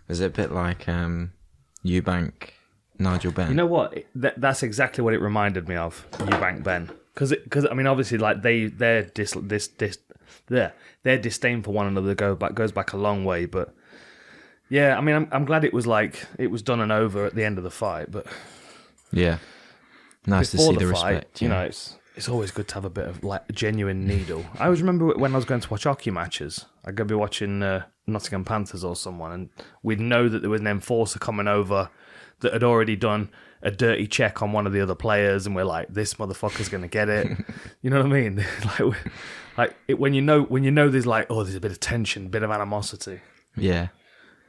Was it a bit like Eubank, Nigel Benn? You know what? That's exactly what it reminded me of, Eubank Ben. Because I mean, obviously, like their disdain for one another goes back a long way. But yeah, I mean, I'm glad it was done and over at the end of the fight. But yeah, nice to see the respect. You know, it's always good to have a bit of like a genuine needle. I always remember when I was going to watch hockey matches, I'd go be watching Nottingham Panthers or someone, and we'd know that there was an enforcer coming over that had already done a dirty check on one of the other players, and we're like, this motherfucker's going to get it. You know what I mean? When you know there's like, oh, there's a bit of tension, a bit of animosity. Yeah.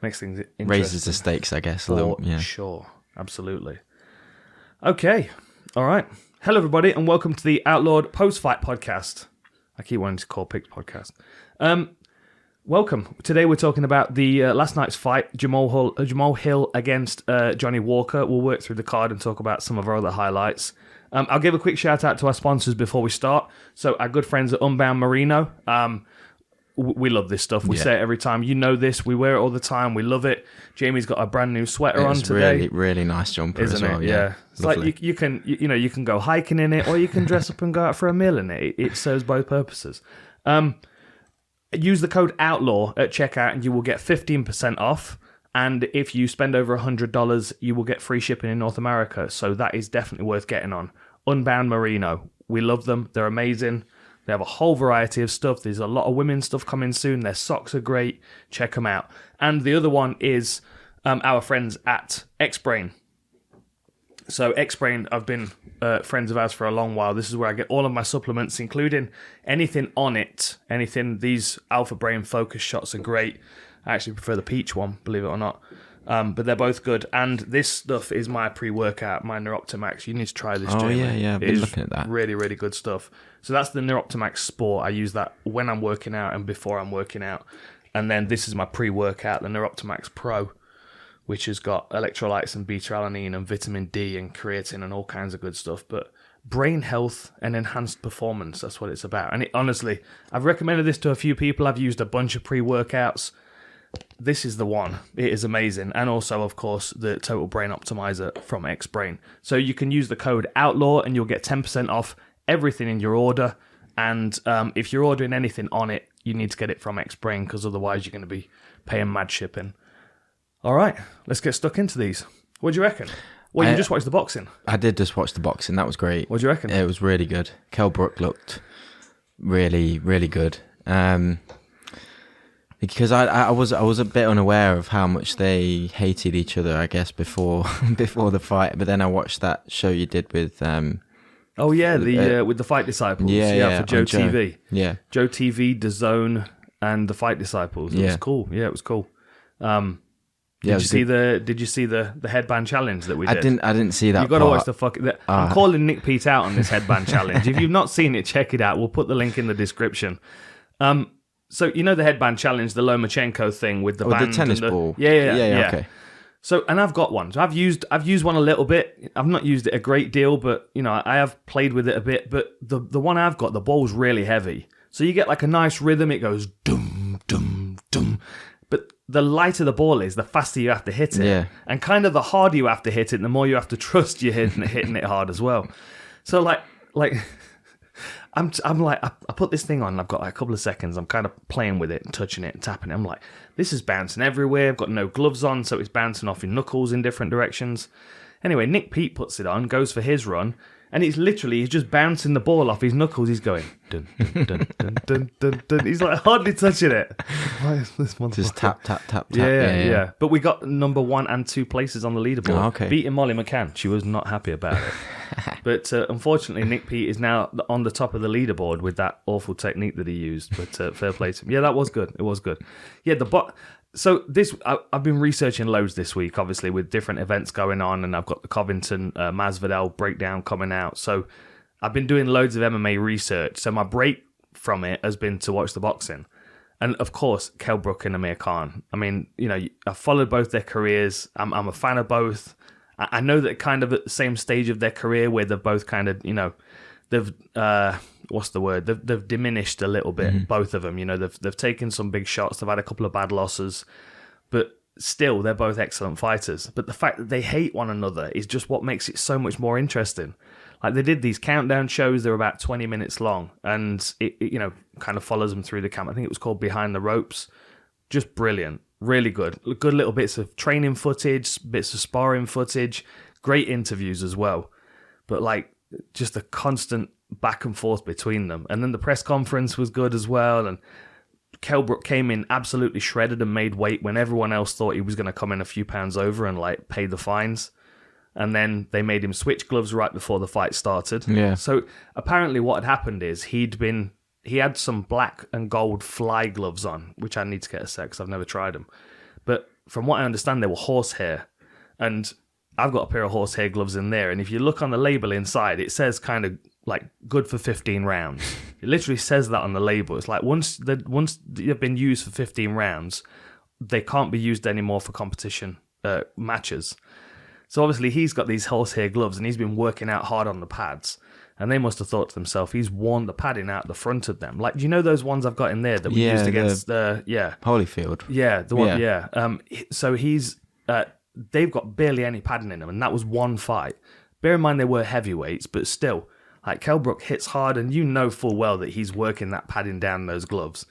Makes things interesting. Raises the stakes, I guess, a little. Yeah. Sure. Absolutely. Okay. All right. Hello, everybody, and welcome to the Outlawed Post-Fight Podcast. I keep wanting to call Picks Podcast. Welcome. Today we're talking about the last night's fight, Jamahal Hill against Johnny Walker. We'll work through the card and talk about some of our other highlights. I'll give a quick shout out to our sponsors before we start. So our good friends at Unbound Merino. We love this stuff. We say it every time. You know this. We wear it all the time. We love it. Jamie's got a brand new sweater on today. Really, really nice jumper, isn't as well. It? Yeah. It's lovely. like you can go hiking in it, or you can dress up and go out for a meal in it. It serves both purposes. Use the code OUTLAW at checkout, and you will get 15% off. And if you spend over $100, you will get free shipping in North America. So that is definitely worth getting on. Unbound Merino. We love them. They're amazing. They have a whole variety of stuff. There's a lot of women's stuff coming soon. Their socks are great. Check them out. And the other one is our friends at Xbrain. So Xbrain, I've been friends of ours for a long while. This is where I get all of my supplements, including anything on it. These Alpha Brain Focus shots are great. I actually prefer the peach one, believe it or not. But they're both good. And this stuff is my pre-workout, my Neuroptimax. You need to try this, Jamie. Yeah. I've been looking at that. Really, really good stuff. So that's the Neuroptimax Sport. I use that when I'm working out and before I'm working out. And then this is my pre-workout, the Neuroptimax Pro, which has got electrolytes and beta-alanine and vitamin D and creatine and all kinds of good stuff. But brain health and enhanced performance, that's what it's about. And honestly, I've recommended this to a few people. I've used a bunch of pre-workouts. This is the one. It is amazing. And also, of course, the Total Brain Optimizer from Xbrain. So you can use the code OUTLAW and you'll get 10% off everything in your order. And if you're ordering anything on it, you need to get it from Xbrain, because otherwise you're going to be paying mad shipping. All right, let's get stuck into these. What do you reckon? Well, you just watched the boxing. I did just watch the boxing. That was great. What do you reckon? It was really good. Brook looked really, really good. Because I was a bit unaware of how much they hated each other, I guess, before the fight. But then I watched that show you did with with the Fight Disciples. For Joe TV. Yeah, Joe TV, DAZN, and the Fight Disciples. It was cool. Yeah, it was cool. Did you see the headband challenge that we did? I didn't see that. You got to watch the I'm calling Nick Pete out on this headband challenge. If you've not seen it, check it out. We'll put the link in the description. So you know the headband challenge, the Lomachenko thing with the band, the tennis ball. Yeah. Okay. So, and I've got one. So I've used one a little bit. I've not used it a great deal, but you know I have played with it a bit. But the one I've got, the ball's really heavy. So you get like a nice rhythm. It goes dum dum dum. But the lighter the ball is, the faster you have to hit it. Yeah. And kind of the harder you have to hit it, the more you have to trust you're hitting it hard as well. So like I'm like, I put this thing on, and I've got like a couple of seconds. I'm kind of playing with it and touching it and tapping it. I'm like, this is bouncing everywhere. I've got no gloves on, so it's bouncing off your knuckles in different directions. Anyway, Nick Pete puts it on, goes for his run, and he's just bouncing the ball off his knuckles. He's going, dun, dun, dun, dun, dun, dun, dun. He's like hardly touching it. Why is this one? Just tap, tap, tap, tap. Yeah. But we got number 1 and 2 places on the leaderboard. Oh, okay. Beating Molly McCann. She was not happy about it. But unfortunately, Nick Pete is now on the top of the leaderboard with that awful technique that he used. But fair play to him. Yeah, that was good. It was good. Yeah, So I've been researching loads this week, obviously, with different events going on, and I've got the Covington Masvidal breakdown coming out. So I've been doing loads of MMA research. So my break from it has been to watch the boxing. And of course, Kell Brook and Amir Khan. I mean, you know, I've followed both their careers. I'm a fan of both. I know that kind of at the same stage of their career where they've both kind of, you know, they've what's the word? They've diminished a little bit, both of them. You know, they've taken some big shots. They've had a couple of bad losses, but still, they're both excellent fighters. But the fact that they hate one another is just what makes it so much more interesting. Like, they did these countdown shows, they're about 20 minutes long, and it kind of follows them through the camp. I think it was called Behind the Ropes. Just brilliant. Really good. Good little bits of training footage, bits of sparring footage, great interviews as well. But, like, just a constant back and forth between them. And then the press conference was good as well, and Kell Brook came in absolutely shredded and made weight when everyone else thought he was going to come in a few pounds over and, like, pay the fines. And then they made him switch gloves right before the fight started. Yeah. So apparently what had happened is he had some black and gold fly gloves on, which I need to get a sec because I've never tried them. But from what I understand, they were horsehair. And I've got a pair of horsehair gloves in there. And if you look on the label inside, it says kind of like good for 15 rounds. It literally says that on the label. It's like once they've been used for 15 rounds, they can't be used anymore for competition matches. So obviously he's got these horsehair gloves and he's been working out hard on the pads. And they must have thought to themselves, he's worn the padding out the front of them. Like, do you know those ones I've got in there that we used against Holyfield. Yeah, the one, yeah. So they've got barely any padding in them, and that was one fight. Bear in mind they were heavyweights, but still, like, Kell Brook hits hard, and you know full well that he's working that padding down those gloves.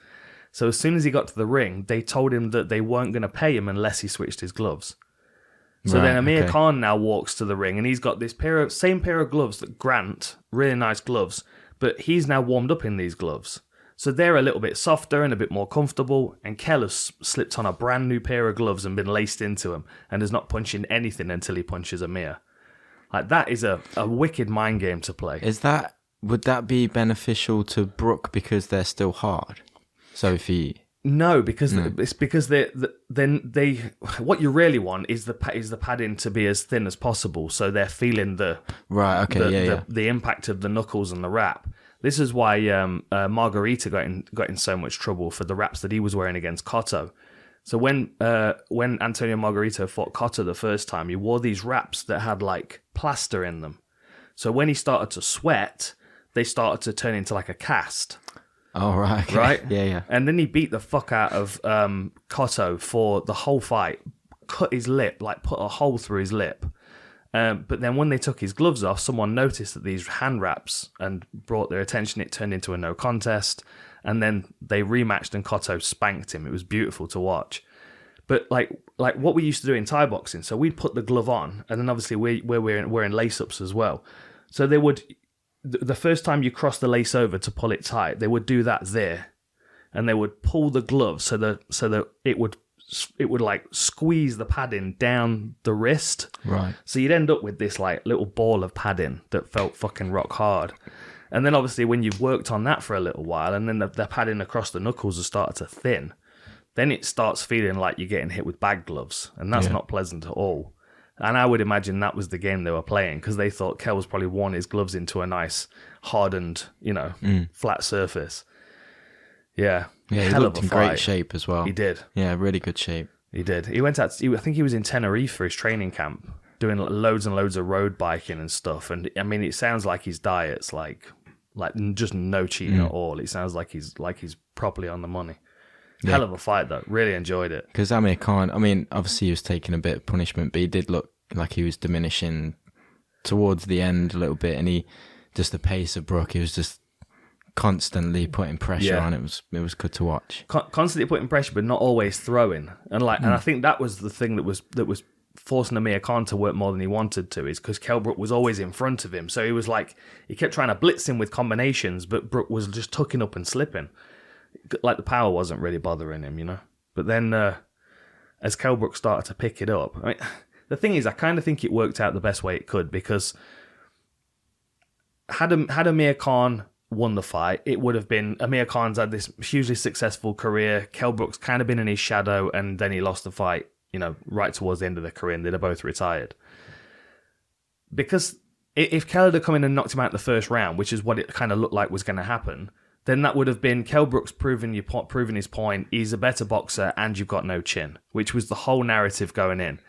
So as soon as he got to the ring, they told him that they weren't going to pay him unless he switched his gloves. So then Amir Khan now walks to the ring, and he's got this same pair of gloves that Grant, really nice gloves, but he's now warmed up in these gloves. So they're a little bit softer and a bit more comfortable, and Kell has slipped on a brand new pair of gloves and been laced into them, and is not punching anything until he punches Amir. Like, that is a wicked mind game to play. Would that be beneficial to Brook because they're still hard? So if he... No, because it's because what you really want is the padding to be as thin as possible, so they're feeling the impact of the knuckles and the wrap. This is why Margarito got in so much trouble for the wraps that he was wearing against Cotto. So when Antonio Margarito fought Cotto the first time, he wore these wraps that had like plaster in them. So when he started to sweat, they started to turn into like a cast. Oh, right. Okay. Right? Yeah. And then he beat the fuck out of Cotto for the whole fight, cut his lip, like put a hole through his lip. But then when they took his gloves off, someone noticed that these hand wraps and brought their attention. It turned into a no contest. And then they rematched and Cotto spanked him. It was beautiful to watch. But like what we used to do in Thai boxing, so we'd put the glove on, and then obviously we're wearing lace-ups as well. So they would... The first time you cross the lace over to pull it tight, they would do that there, and they would pull the glove so that it would like squeeze the padding down the wrist. Right. So you'd end up with this like little ball of padding that felt fucking rock hard. And then obviously when you've worked on that for a little while, and then the padding across the knuckles has started to thin, then it starts feeling like you're getting hit with bag gloves, and that's not pleasant at all. And I would imagine that was the game they were playing, because they thought Kell was probably worn his gloves into a nice, hardened, flat surface. Yeah. Yeah, he looked in great shape as well. He did. Yeah, really good shape. He did. He went out, I think he was in Tenerife for his training camp, doing loads and loads of road biking and stuff. And I mean, it sounds like his diet's like just no cheating at all. It sounds like he's properly on the money. Yeah. Hell of a fight, though. Really enjoyed it. Because Amir Khan, I mean, obviously he was taking a bit of punishment, but he did look like he was diminishing towards the end a little bit. And the pace of Brook, he was just constantly putting pressure on. It was good to watch. Constantly putting pressure, but not always throwing. And and I think that was the thing that was forcing Amir Khan to work more than he wanted to, is because Kell Brook was always in front of him. So he was like, he kept trying to blitz him with combinations, but Brook was just tucking up and slipping. Like, the power wasn't really bothering him, But then as Kell Brook started to pick it up, I mean, the thing is, I kind of think it worked out the best way it could, because had Amir Khan won the fight, it would have been, Amir Khan's had this hugely successful career, Kell Brook's kind of been in his shadow, and then he lost the fight, right towards the end of their career, and they'd have both retired. Because if Kell had come in and knocked him out in the first round, which is what it kind of looked like was going to happen, then that would have been Kell Brook's proving his point, he's a better boxer, and you've got no chin, which was the whole narrative going in.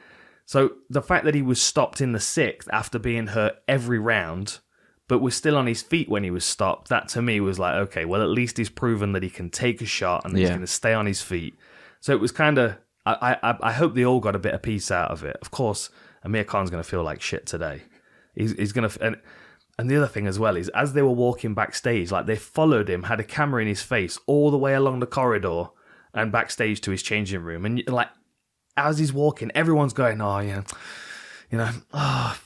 So the fact that he was stopped in the 6th after being hurt every round, but was still on his feet when he was stopped, that to me was like, okay, well, at least he's proven that he can take a shot and that he's going to stay on his feet. So it was kind of, I hope they all got a bit of peace out of it. Of course, Amir Khan's going to feel like shit today. He's going to... And the other thing as well is, as they were walking backstage, like they followed him, had a camera in his face all the way along the corridor and backstage to his changing room. And like, as he's walking, everyone's going, oh, yeah, you know, oh,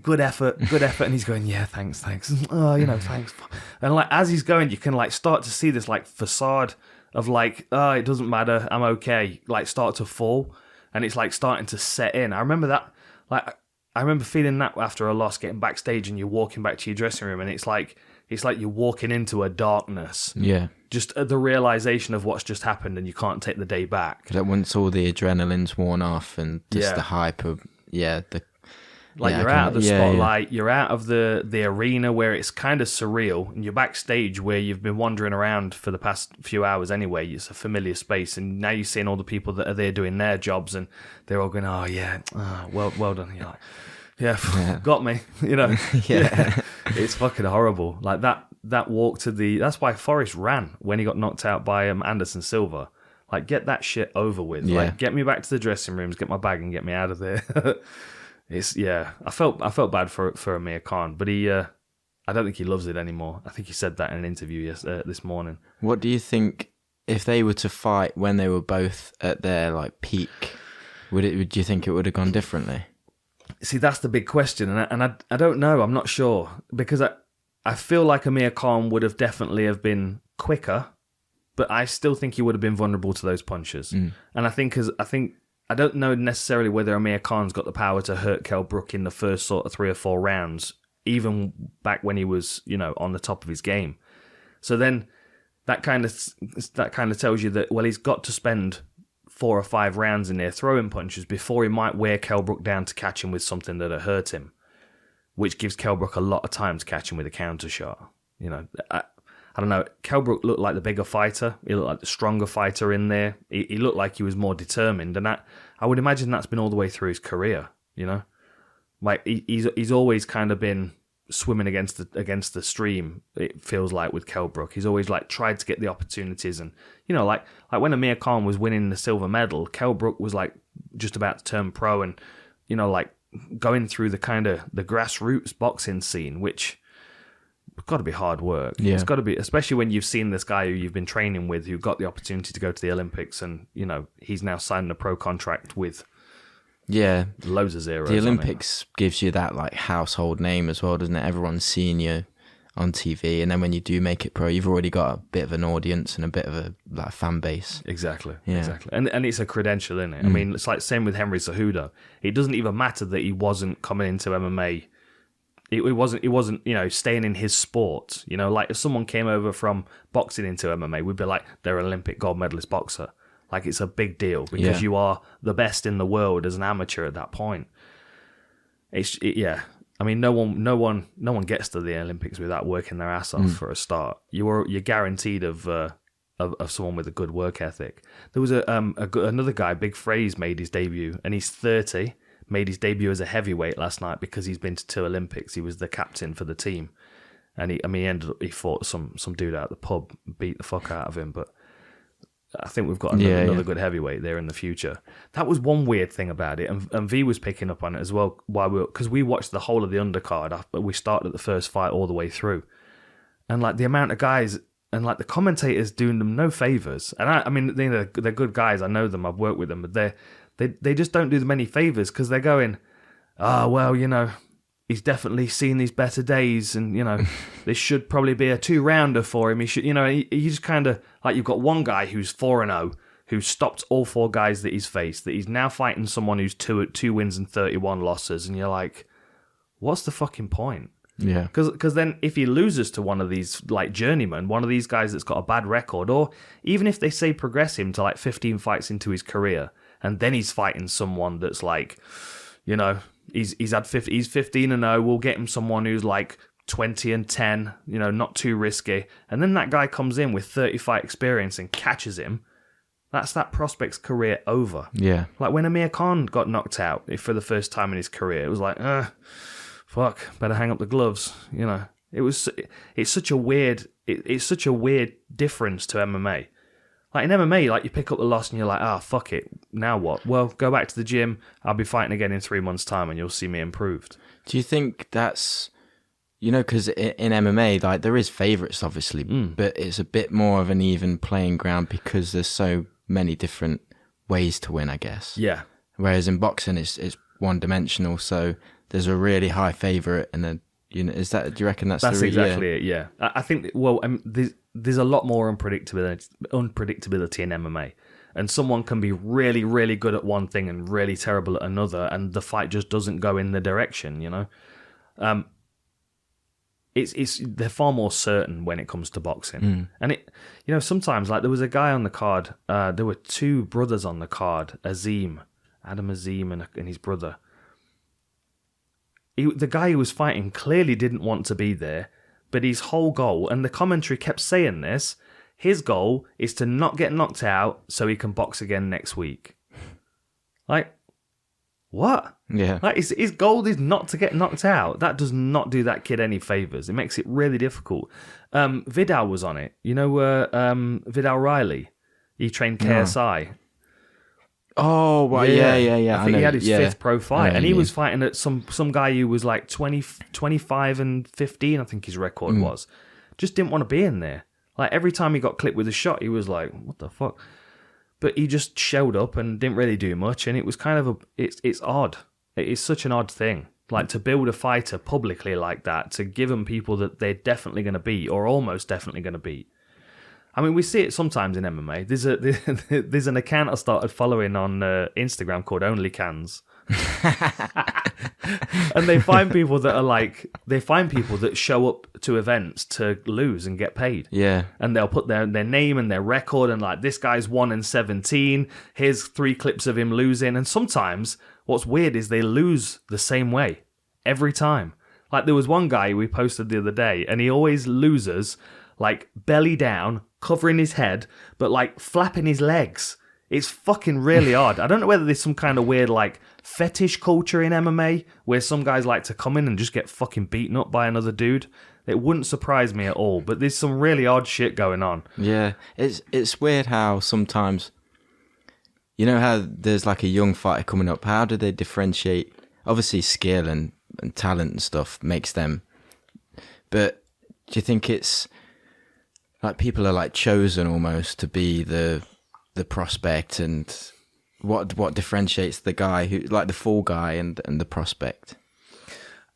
good effort. And he's going, yeah, thanks. Oh, you know, thanks. And like, as he's going, you can like start to see this like facade of like, oh, it doesn't matter, I'm okay, like start to fall. And it's like starting to set in. I remember that, like, I remember feeling that after a loss, getting backstage and you're walking back to your dressing room and it's like you're walking into a darkness. Yeah. Just the realization of what's just happened and you can't take the day back. Like once all the adrenaline's worn off and just the hype of, you're out of the spotlight, you're out of the arena where it's kind of surreal, and you're backstage where you've been wandering around for the past few hours anyway. It's a familiar space, and now you're seeing all the people that are there doing their jobs, and they're all going, oh yeah, well done. And you're like, yeah, got me, you know. Yeah. It's fucking horrible. Like that walk to that's why Forrest ran when he got knocked out by Anderson Silva. Like, get that shit over with. Yeah. Like, get me back to the dressing rooms, get my bag, and get me out of there. I felt bad for Amir Khan, but I don't think he loves it anymore. I think he said that in an interview this morning. What do you think if they were to fight when they were both at their like peak? Do you think it would have gone differently? See, that's the big question, and I don't know. I'm not sure, because I feel like Amir Khan would have definitely have been quicker, but I still think he would have been vulnerable to those punches. And I don't know necessarily whether Amir Khan's got the power to hurt Kell Brook in the first sort of 3 or 4 rounds, even back when he was, you know, on the top of his game. So then that kind of tells you that, well, he's got to spend 4 or 5 rounds in there throwing punches before he might wear Kell Brook down to catch him with something that'll hurt him, which gives Kell Brook a lot of time to catch him with a counter shot. You know, I don't know. Kell Brook looked like the bigger fighter. He looked like the stronger fighter in there. He looked like he was more determined, and I would imagine that's been all the way through his career. You know, like he's always kind of been swimming against the stream. It feels like with Kell Brook, he's always like tried to get the opportunities, and you know, like when Amir Khan was winning the silver medal, Kell Brook was like just about to turn pro, and you know, like going through the kind of the grassroots boxing scene, which. It's got to be hard work. Yeah. It's got to be, especially when you've seen this guy who you've been training with, who got the opportunity to go to the Olympics, and you know he's now signed a pro contract with loads of zeros. The Olympics gives you that like household name as well, doesn't it? Everyone's seeing you on TV, and then when you do make it pro, you've already got a bit of an audience and a bit of a like fan base. Exactly. And it's a credential, isn't it? I mean, it's like same with Henry Cejudo. It doesn't even matter that he wasn't coming into MMA. It wasn't, you know, staying in his sport. You know, like if someone came over from boxing into MMA, we'd be like, they're an Olympic gold medalist boxer. Like, it's a big deal because you are the best in the world as an amateur at that point. I mean, no one gets to the Olympics without working their ass off for a start. You're guaranteed of someone with a good work ethic. There was another guy, Big Fraze, made his debut, and he's 30. Made his debut as a heavyweight last night because he's been to 2 Olympics. He was the captain for the team, and he fought some dude out at the pub, beat the fuck out of him. But I think we've got another good heavyweight there in the future. That was one weird thing about it, and V was picking up on it as well. Because we watched the whole of the undercard, but we started the first fight all the way through, and like the amount of guys and like the commentators doing them no favors. And I mean, they're good guys. I know them. I've worked with them, but They just don't do them any favours because they're going, well, you know, he's definitely seen these better days, and you know, this should probably be a 2-rounder for him. He should, you know, he just kind of like, you've got one guy who's 4-0, who stopped all 4 guys that he's faced, that he's now fighting someone who's 2 wins and 31 losses, and you're like, what's the fucking point? Yeah, because then if he loses to one of these like journeymen, one of these guys that's got a bad record, or even if they say progress him to like 15 fights into his career. And then he's fighting someone that's like, you know, he's 15-0. We'll get him someone who's like 20-10. You know, not too risky. And then that guy comes in with 30 fight experience and catches him. That's that prospect's career over. Yeah. Like when Amir Khan got knocked out for the first time in his career, it was like, fuck, better hang up the gloves. You know, it's such a weird difference to MMA. Like in MMA, like you pick up the loss and you're like, fuck it. Now what? Well, go back to the gym. I'll be fighting again in 3 months' time and you'll see me improved. Do you think that's, because in MMA, like there is favourites, obviously, but it's a bit more of an even playing ground because there's so many different ways to win, I guess. Yeah. Whereas in boxing, it's one-dimensional, so there's a really high favourite and a, do you reckon that's exactly it, yeah. I think, there's a lot more unpredictability in MMA. And someone can be really, really good at one thing and really terrible at another, and the fight just doesn't go in the direction, they're far more certain when it comes to boxing. And it, sometimes, like there was a guy on the card, there were two brothers on the card, Adam Azim and his brother. The guy who was fighting clearly didn't want to be there, but his whole goal, and the commentary kept saying this, his goal is to not get knocked out so he can box again next week. Like, what? Yeah. Like his goal is not to get knocked out. That does not do that kid any favours. It makes it really difficult. Viddal was on it. Viddal Riley? He trained KSI. Oh, right. Yeah. I think he had his fifth pro fight, and he was fighting at some guy who was like 25 and 15, I think his record was. Just didn't want to be in there. Like every time he got clipped with a shot, he was like, "What the fuck?" But he just showed up and didn't really do much, and it was kind of it's odd. It is such an odd thing, like to build a fighter publicly like that, to give them people that they're definitely going to beat or almost definitely going to beat. I mean, we see it sometimes in MMA. There's an account I started following on Instagram called OnlyCans. And they find people that show up to events to lose and get paid. Yeah. And they'll put their name and their record and like, this guy's 1-17. Here's 3 clips of him losing. And sometimes what's weird is they lose the same way every time. Like there was one guy we posted the other day and he always loses like belly down, covering his head, but like flapping his legs. It's fucking really odd. I don't know whether there's some kind of weird like fetish culture in MMA where some guys like to come in and just get fucking beaten up by another dude. It wouldn't surprise me at all, but there's some really odd shit going on. Yeah, it's weird how sometimes, how there's like a young fighter coming up, how do they differentiate? Obviously skill and talent and stuff makes them, but do you think it's like people are like chosen almost to be the prospect, and what differentiates the guy who like the fall guy and the prospect?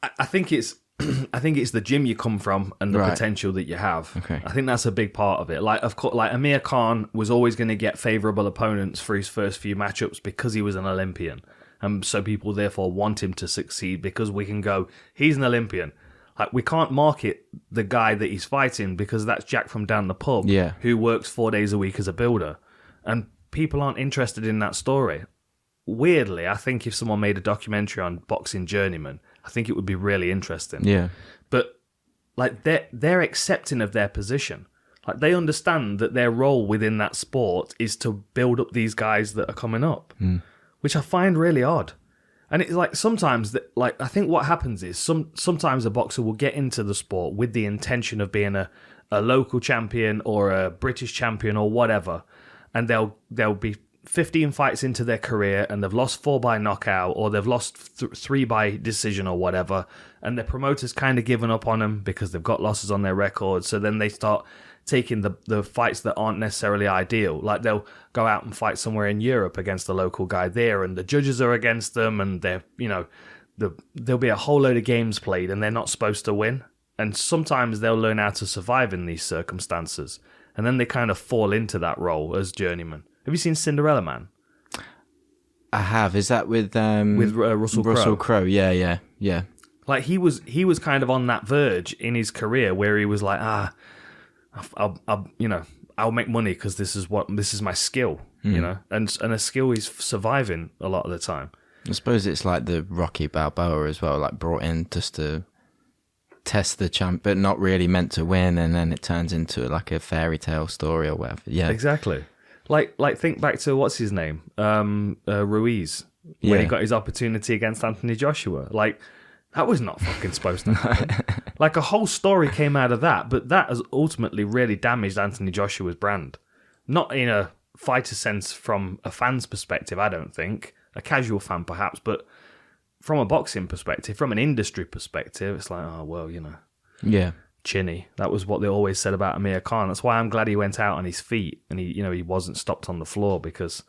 I think it's the gym you come from and the potential that you have. Okay. I think that's a big part of it. Like of course, like Amir Khan was always going to get favourable opponents for his first few matchups because he was an Olympian, and so people therefore want him to succeed because we can go, he's an Olympian. Like we can't market the guy that he's fighting because that's Jack from down the pub who works 4 days a week as a builder. And people aren't interested in that story. Weirdly, I think if someone made a documentary on boxing journeyman, I think it would be really interesting. Yeah. But like they're accepting of their position. Like they understand that their role within that sport is to build up these guys that are coming up, which I find really odd. And it's like sometimes that, like I think what happens is sometimes a boxer will get into the sport with the intention of being a local champion or a British champion or whatever, and they'll be 15 fights into their career and they've lost 4 by knockout or they've lost 3 by decision or whatever, and their promoters kind of given up on them because they've got losses on their record. So then they start taking the fights that aren't necessarily ideal. Like they'll go out and fight somewhere in Europe against the local guy there, and the judges are against them, and they're there'll be a whole load of games played and they're not supposed to win. And sometimes they'll learn how to survive in these circumstances, and then they kind of fall into that role as journeyman. Have you seen Cinderella Man? I have. Is that with Russell Crowe? Russell Crowe, yeah. Like he was kind of on that verge in his career where he was like, I'll make money because this is my skill, and a skill is surviving a lot of the time. I suppose it's like the Rocky Balboa as well, like brought in just to test the champ, but not really meant to win, and then it turns into like a fairy tale story or whatever. Yeah, exactly. Like think back to what's his name, Ruiz, when he got his opportunity against Anthony Joshua. Like that was not fucking supposed to happen. Like a whole story came out of that, but that has ultimately really damaged Anthony Joshua's brand. Not in a fighter sense from a fan's perspective, I don't think. A casual fan, perhaps, but from a boxing perspective, from an industry perspective, it's like, oh, well, Yeah. chinny. That was what they always said about Amir Khan. That's why I'm glad he went out on his feet and he wasn't stopped on the floor, because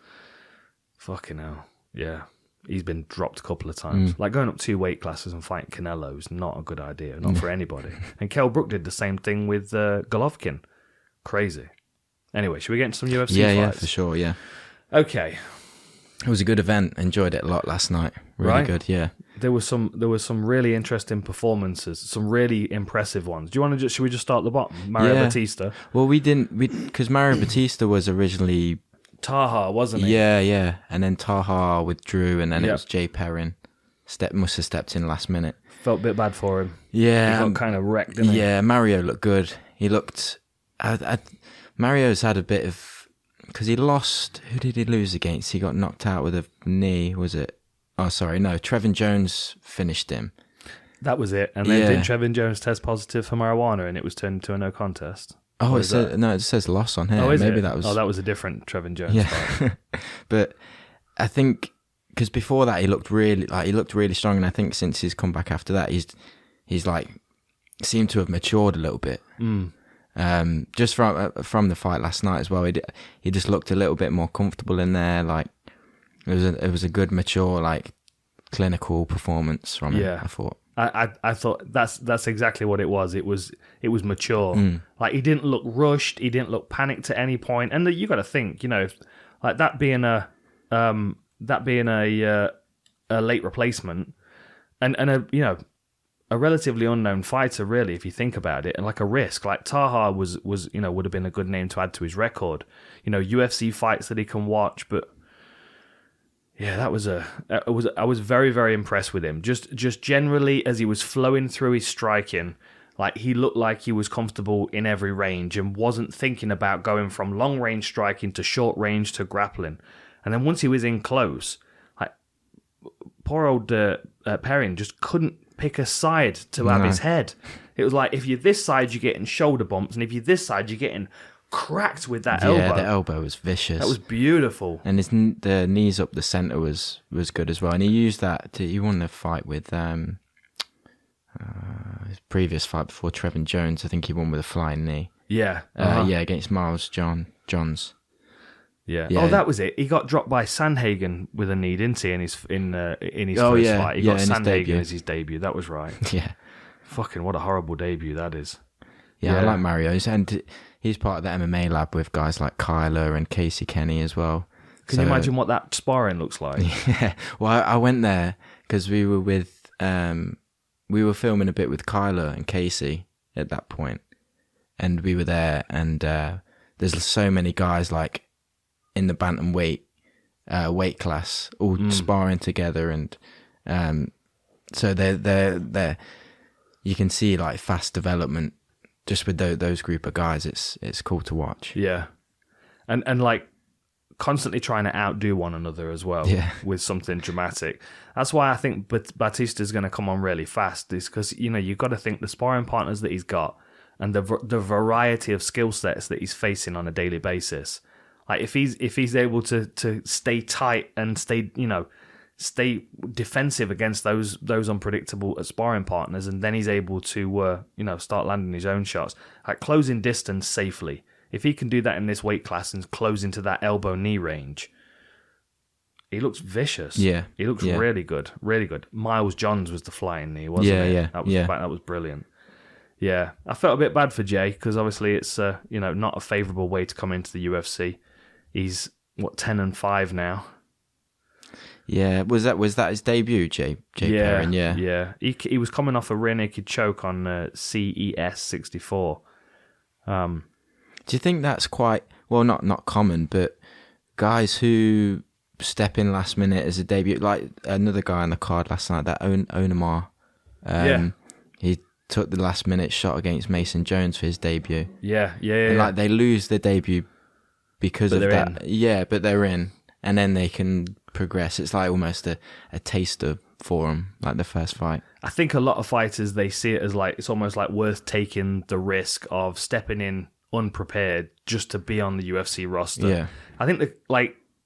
fucking hell, yeah, he's been dropped a couple of times. Like going up 2 weight classes and fighting Canelo is not a good idea, not for anybody. And Kell Brook did the same thing with Golovkin. Crazy. Anyway, should we get into some UFC fights? Yeah, for sure, yeah. Okay. It was a good event. Enjoyed it a lot last night. Really good, yeah. There was some really interesting performances, some really impressive ones. Do you want to should we just start at the bottom? Mario Bautisdta. Well, because Mario Bautisdta was originally Taha, wasn't he? Yeah. And then Taha withdrew, and then it was Jay Perrin. Must have stepped in last minute. Felt a bit bad for him. Yeah. He got kind of wrecked, didn't he? Yeah, Mario looked good. He looked... Mario's had a bit of... Because he lost... Who did he lose against? He got knocked out with a knee, was it? Oh, sorry, no. Trevin Jones finished him. That was it. And then did Trevin Jones test positive for marijuana and it was turned into a no contest? Oh, it says loss on here. Oh, is Maybe it? that was... Oh, that was a different Trevin Jones. Yeah. But I think... Because before that, he looked really strong. And I think since he's come back after that, he's like... Seemed to have matured a little bit. Just from the fight last night as well, he just looked a little bit more comfortable in there. Like it was a good, mature, like clinical performance from him. I thought. I thought that's exactly what it was. It was mature. Like he didn't look rushed. He didn't look panicked at any point. And you got to think, like that being a late replacement, and a relatively unknown fighter, really, if you think about it, and like a risk. Like Taha was would have been a good name to add to his record. UFC fights that he can watch, but yeah, I was very, very impressed with him. Just generally, as he was flowing through his striking, like he looked like he was comfortable in every range and wasn't thinking about going from long range striking to short range to grappling. And then once he was in close, like poor old Perrin just couldn't pick a side to have his head. It was like, if you're this side, you're getting shoulder bumps, and if you're this side, you're getting cracked with that elbow. Yeah, the elbow was vicious. That was beautiful. And the knees up the centre was good as well. And he used that he won the fight with his previous fight before Trevin Jones. I think he won with a flying knee. Yeah. Against Miles Johns. Yeah. Oh, that was it. He got dropped by Sandhagen with a knee, didn't he? In his first fight, he got Sandhagen as his debut. That was right. Yeah. Fucking what a horrible debut that is. Yeah, I like Mario's, and he's part of the MMA lab with guys like Kyler and Casey Kenny as well. Can you imagine what that sparring looks like? Yeah. Well, I went there because we were we were filming a bit with Kyler and Casey at that point, and we were there, and there's so many guys like in the bantamweight weight class, all sparring together, and so they're you can see like fast development just with those group of guys. It's cool to watch. Yeah, and like constantly trying to outdo one another as well. Yeah. With something dramatic. That's why I think Bautisdta's going to come on really fast. Is because you've got to think the sparring partners that he's got and the variety of skill sets that he's facing on a daily basis. Like if he's able to stay tight and stay defensive against those unpredictable sparring partners, and then he's able to start landing his own shots, like closing distance safely. If he can do that in this weight class and close into that elbow knee range, he looks vicious. Yeah, he looks really good, really good. Miles Johns was the flying knee, wasn't it? Yeah, that was brilliant. Yeah, I felt a bit bad for Jay because obviously it's not a favourable way to come into the UFC. He's 10-5 now. Yeah, was that his debut, Jay Perrin? Yeah, yeah. He was coming off a rear naked choke on CES 64. Do you think that's quite not common, but guys who step in last minute as a debut, like another guy on the card last night, that Onama, he took the last minute shot against Mason Jones for his debut. Yeah. And like they lose their debut because of that. Yeah, but they're in, and then they can progress. It's like almost a taster for them, like the first fight. I think a lot of fighters, they see it as like it's almost like worth taking the risk of stepping in unprepared just to be on the UFC roster. Yeah. I think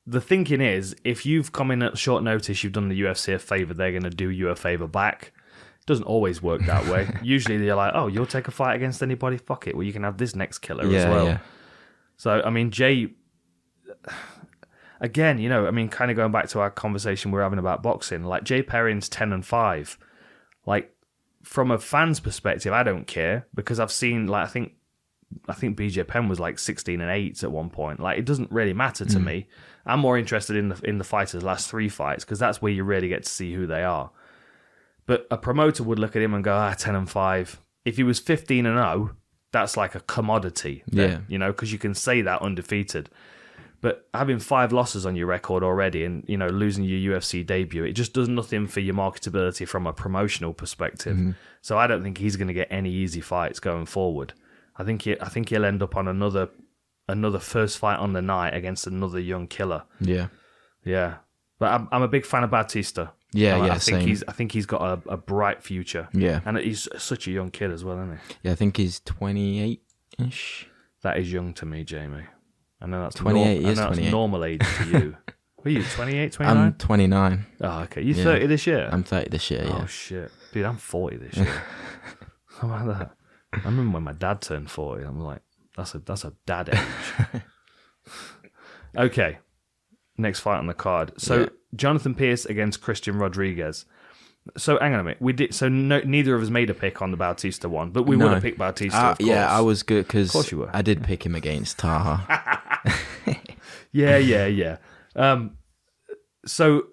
the thinking is, if you've come in at short notice, you've done the UFC a favor, they're going to do you a favor back. It doesn't always work that way. Usually they're like, oh, you'll take a fight against anybody? Fuck it. Well, you can have this next killer as well. Yeah. So, I mean, Jay, again, you know, I mean, kind of going back to our conversation we were having about boxing, like Jay Perrin's 10-5. Like, from a fan's perspective, I don't care because I've seen, like, I think BJ Penn was like 16-8 at one point. Like, it doesn't really matter to me. I'm more interested in the fighters' last 3 fights because that's where you really get to see who they are. But a promoter would look at him and go, 10-5. If he was 15-0, that's like a commodity. Then, you know, because you can say that undefeated. But having 5 losses on your record already and, you know, losing your UFC debut, it just does nothing for your marketability from a promotional perspective. So I don't think he's going to get any easy fights going forward. I think he'll end up on another first fight on the night against another young killer. Yeah. But I'm a big fan of Bautisdta. I think he's got a bright future. Yeah. And he's such a young kid as well, isn't he? Yeah, I think he's 28-ish. That is young to me, Jamie. I know that's 28. That's normal age to you. What are you, 28, 29? I'm 29. Oh, okay. You 30 this year? I'm 30 this year, yeah. Oh, shit. Dude, I'm 40 this year. How about that? I remember when my dad turned 40. I'm like, that's a dad age. Okay. Next fight on the card. So, Jonathan Pearce against Christian Rodriguez. So, hang on a minute. Neither of us made a pick on the Bautisdta one, but we would have picked Bautisdta, of course. Yeah, I was good because I did pick him against Taha. Yeah. So,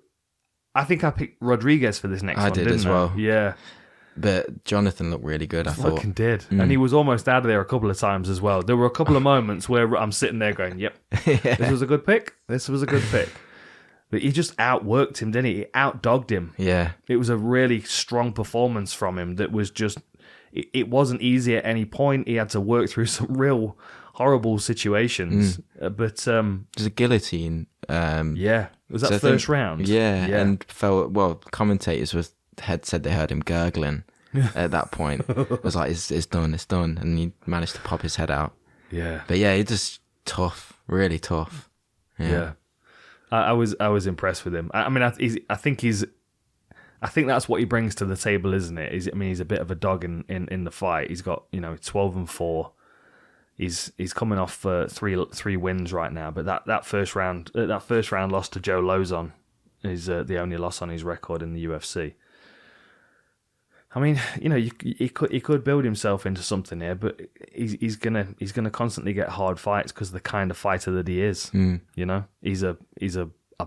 I think I picked Rodriguez for this next one, didn't I? As well. Yeah. But Jonathan looked really good, I thought. Fucking did. And he was almost out of there a couple of times as well. There were a couple of moments where I'm sitting there going, yep, this was a good pick. But he just outworked him, didn't he? He outdogged him. Yeah. It was a really strong performance from him that was just... It wasn't easy at any point. He had to work through some real horrible situations. But... There's a guillotine. Was that first round? Yeah. And commentators said they heard him gurgling at that point. It was like, it's done. And he managed to pop his head out. Yeah. But yeah, he's just tough. Really tough. Yeah. I was impressed with him. I mean, I think that's what he brings to the table, isn't it? He's a bit of a dog in the fight. He's got 12-4. He's coming off 3 wins right now. But that first round loss to Joe Lozon is the only loss on his record in the UFC. I mean, he could build himself into something here, but he's gonna constantly get hard fights because of the kind of fighter that he is. He's a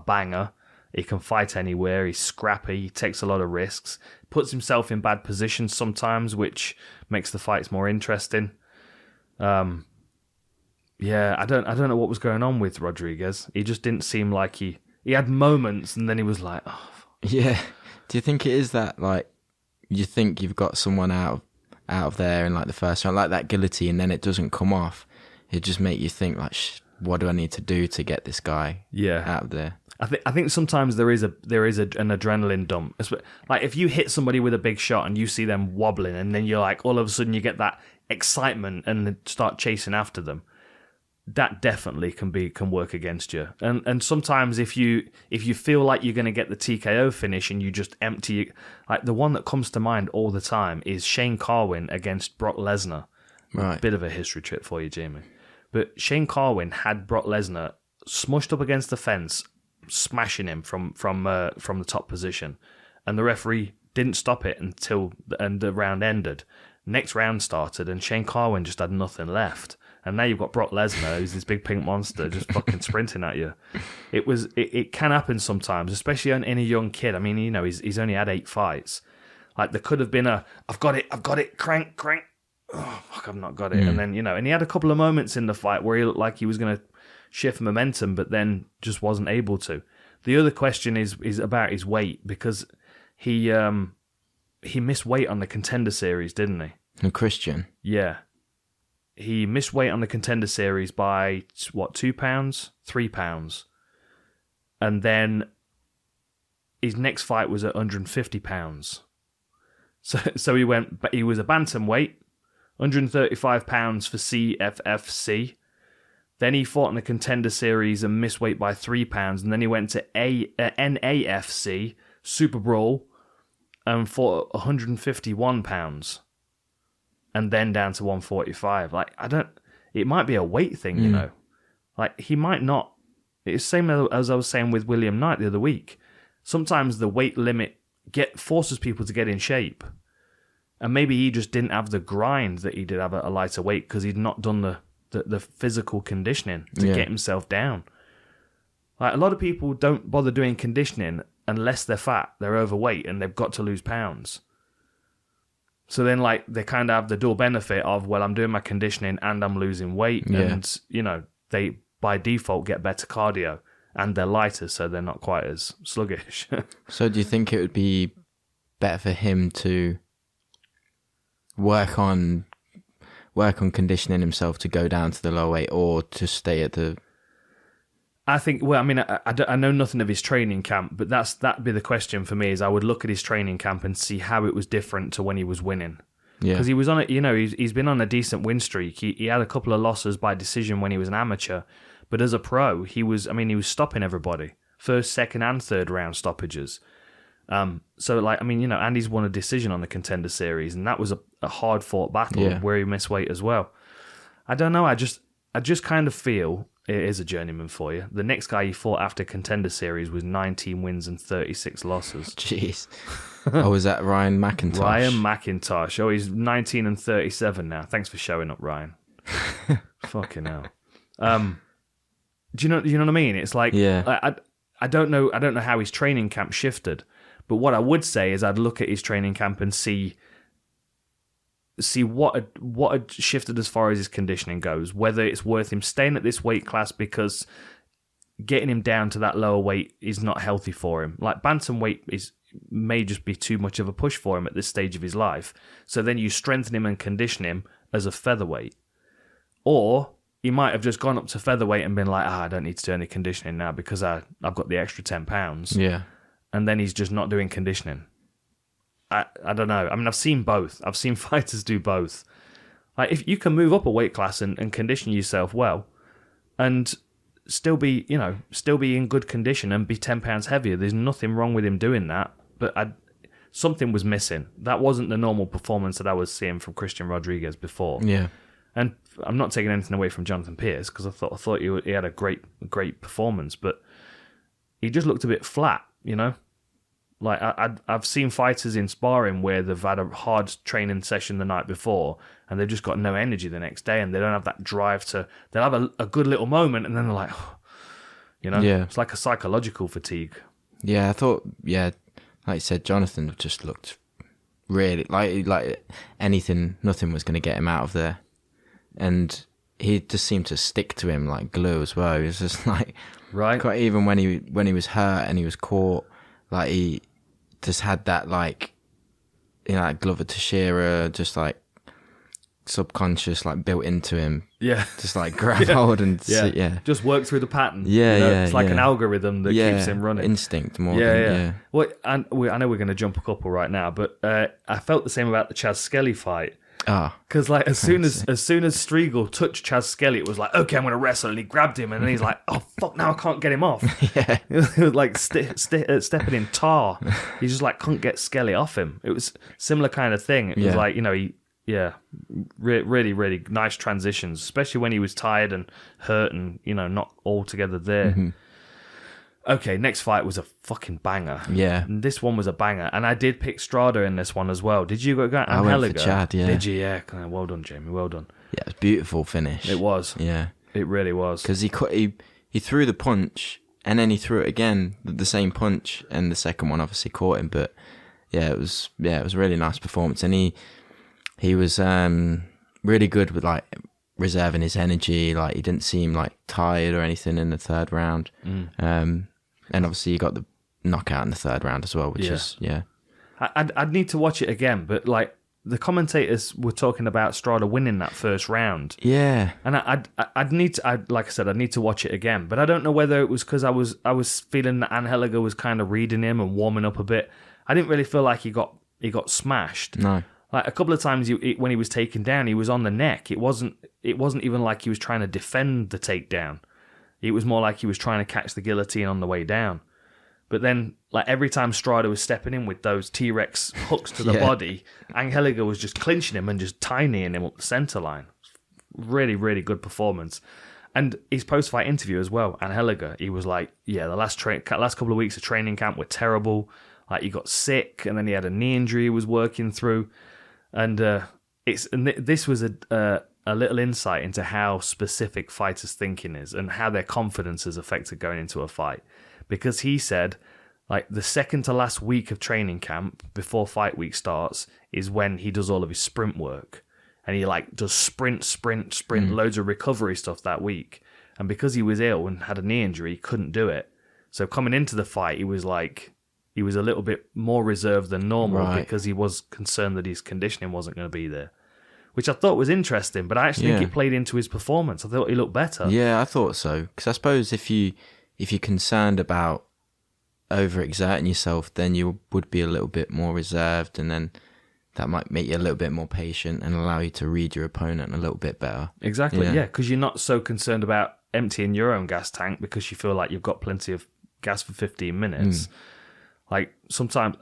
banger. He can fight anywhere. He's scrappy. He takes a lot of risks. Puts himself in bad positions sometimes, which makes the fights more interesting. I don't know what was going on with Rodriguez. He just didn't seem like he had moments, and then he was like, oh. Yeah. Do you think it is that like? You think you've got someone out of there in like the first round, like that guillotine, and then it doesn't come off. It just make you think like, what do I need to do to get this guy out of there? I think sometimes there is an adrenaline dump. Like if you hit somebody with a big shot and you see them wobbling, and then you're like, all of a sudden you get that excitement and start chasing after them. That definitely can work against you. And sometimes if you feel like you're going to get the TKO finish and you just empty... Like the one that comes to mind all the time is Shane Carwin against Brock Lesnar. Right. A bit of a history trip for you, Jamie. But Shane Carwin had Brock Lesnar smushed up against the fence, smashing him from the top position. And the referee didn't stop it until the round ended. Next round started and Shane Carwin just had nothing left. And now you've got Brock Lesnar, who's this big pink monster, just fucking sprinting at you. It can happen sometimes, especially in a young kid. I mean, he's only had 8 fights. Like there could have been I've got it, crank. Oh fuck, I've not got it. And then and he had a couple of moments in the fight where he looked like he was going to shift momentum, but then just wasn't able to. The other question is about his weight because he missed weight on the Contender Series, didn't he? And Christian, yeah. He missed weight on the Contender Series by, 2 pounds? 3 pounds. And then his next fight was at 150 pounds. So he was a bantamweight, £135 for CFFC. Then he fought in the Contender Series and missed weight by £3, and then he went to NAFC Super Brawl and fought £151, and then down to 145. Like, it might be a weight thing, you know. Like, he might not. It's the same as I was saying with William Knight the other week. Sometimes the weight limit forces people to get in shape, and maybe he just didn't have the grind that he did have at a lighter weight because he'd not done the physical conditioning to get himself down. Like, a lot of people don't bother doing conditioning unless they're fat, they're overweight, and they've got to lose pounds. So then, like, they kind of have the dual benefit of, well, I'm doing my conditioning and I'm losing weight, and, you know, they by default get better cardio, and they're lighter, so they're not quite as sluggish. So do you think it would be better for him to work on conditioning himself to go down to the low weight, or to stay at the... I think, well, I mean, I know nothing of his training camp, but that'd be the question for me, is I would look at his training camp and see how it was different to when he was winning. Yeah. Because he was on he's been on a decent win streak. He had a couple of losses by decision when he was an amateur, but as a pro, he was stopping everybody. First, second, and third round stoppages. So, like, I mean, you know, and he's won a decision on the Contender Series, and that was a hard fought battle where he missed weight as well. I don't know. I just kind of feel it is a journeyman for you. The next guy he fought after Contender Series was 19 wins and 36 losses. Jeez. Oh, was that Ryan McIntosh? Ryan McIntosh. Oh, he's 19 and 37 now. Thanks for showing up, Ryan. Fucking hell. Do you know what I mean? It's like, I don't know how his training camp shifted. But what I would say is I'd look at his training camp and see what had shifted as far as his conditioning goes, whether it's worth him staying at this weight class because getting him down to that lower weight is not healthy for him. Like, bantamweight may just be too much of a push for him at this stage of his life. So then you strengthen him and condition him as a featherweight. Or he might have just gone up to featherweight and been like, I don't need to do any conditioning now because I've got the extra 10 pounds. Yeah. And then he's just not doing conditioning. I don't know. I mean, I've seen both. I've seen fighters do both. Like, if you can move up a weight class and condition yourself well, and still be in good condition and be 10 pounds heavier, there's nothing wrong with him doing that. But something was missing. That wasn't the normal performance that I was seeing from Christian Rodriguez before. Yeah. And I'm not taking anything away from Jonathan Pearce, because I thought he had a great performance, but he just looked a bit flat, you know. Like, I've seen fighters in sparring where they've had a hard training session the night before and they've just got no energy the next day, and they don't have that drive they'll have a good little moment and then they're like, you know, it's like a psychological fatigue. Yeah, I thought, like you said, Jonathan just looked really like nothing was going to get him out of there. And he just seemed to stick to him like glue as well. He was just like, right. Quite even when he was hurt and he was caught, like, he just had that, like, you know, like Glover Teixeira, just like subconscious, like built into him. Yeah. Just like grab hold and just work through the pattern. Yeah, you know? It's like an algorithm that keeps him running. Instinct more than. Well, I know we're going to jump a couple right now, but I felt the same about the Chaz Skelly fight. Because like as soon as Striegel touched Chaz Skelly, it was like, okay, I'm going to wrestle, and he grabbed him, and then he's like, oh fuck, now I can't get him off. Yeah, it was like stepping in tar. He just like couldn't get Skelly off him. It was similar kind of thing. It was like, you know, really, really nice transitions, especially when he was tired and hurt and, you know, not all together there. Mm-hmm. Okay, next fight was a fucking banger. Yeah. And this one was a banger. And I did pick Strader in this one as well. Did you go Anheliger? I went for Chad, yeah. Did you? Yeah. Well done, Jamie. Well done. Yeah, it was a beautiful finish. It was. Yeah. It really was. Because he threw the punch, and then he threw it again, the same punch, and the second one obviously caught him. But it was a really nice performance. And he was really good with, like, reserving his energy. Like, he didn't seem like tired or anything in the third round. And obviously you got the knockout in the third round as well, which is, I'd need to watch it again, but like the commentators were talking about Strader winning that first round. Yeah. And I'd need to watch it again, but I don't know whether it was because I was feeling that Anheliger was kind of reading him and warming up a bit. I didn't really feel like he got smashed. No. Like a couple of times when he was taken down, he was on the neck. It wasn't even like he was trying to defend the takedown. It was more like he was trying to catch the guillotine on the way down. But then, like every time Strader was stepping in with those T-Rex hooks to the body, Anheliger was just clinching him and just tinying him up the center line. Really, really good performance. And his post-fight interview as well, Anheliger, he was like, yeah, the last couple of weeks of training camp were terrible. Like he got sick, and then he had a knee injury he was working through. And this was a little insight into how specific fighters' thinking is and how their confidence is affected going into a fight. Because he said, like, the second to last week of training camp before fight week starts is when he does all of his sprint work. And he, like, does sprint, loads of recovery stuff that week. And because he was ill and had a knee injury, he couldn't do it. So coming into the fight, he was a little bit more reserved than normal because he was concerned that his conditioning wasn't going to be there. Which I thought was interesting, but I actually think it played into his performance. I thought he looked better. Yeah, I thought so. Because I suppose if you're concerned about overexerting yourself, then you would be a little bit more reserved, and then that might make you a little bit more patient and allow you to read your opponent a little bit better. Exactly, yeah, because you're not so concerned about emptying your own gas tank because you feel like you've got plenty of gas for 15 minutes. Like, sometimes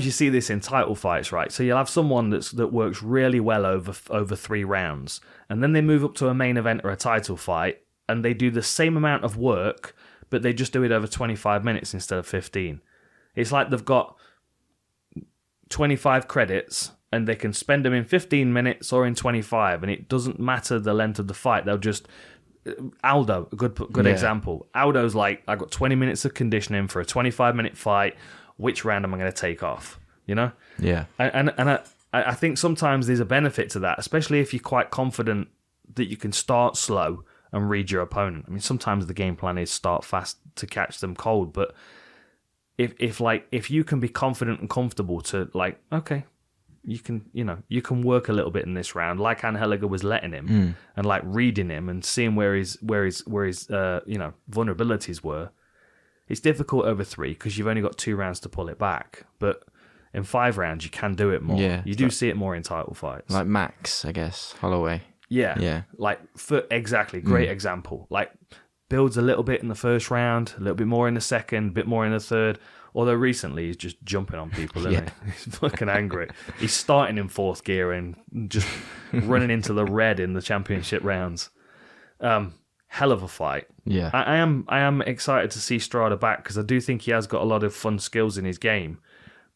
you see this in title fights, right? So you'll have someone that works really well over 3 rounds, and then they move up to a main event or a title fight, and they do the same amount of work, but they just do it over 25 minutes instead of 15. It's like they've got 25 credits, and they can spend them in 15 minutes or in 25, and it doesn't matter the length of the fight. They'll just... Aldo, a good example. Aldo's like, I got 20 minutes of conditioning for a 25-minute fight. Which round am I going to take off? You know? Yeah. And I think sometimes there's a benefit to that, especially if you're quite confident that you can start slow and read your opponent. I mean, sometimes the game plan is start fast to catch them cold, but if you can be confident and comfortable to, like, okay, you can work a little bit in this round, like Anheliger was letting him, and like reading him and seeing where his vulnerabilities were. It's difficult over 3 because you've only got 2 rounds to pull it back, but in 5 rounds you can do it more. Yeah, you do see it more in title fights, like Max, I guess, Holloway. Yeah. Like, exactly, great example. Like, builds a little bit in the first round, a little bit more in the second, a bit more in the third. Although recently he's just jumping on people, isn't he? He's fucking angry. He's starting in 4th gear and just running into the red in the championship rounds. Hell of a fight. Yeah. I am excited to see Strader back because I do think he has got a lot of fun skills in his game.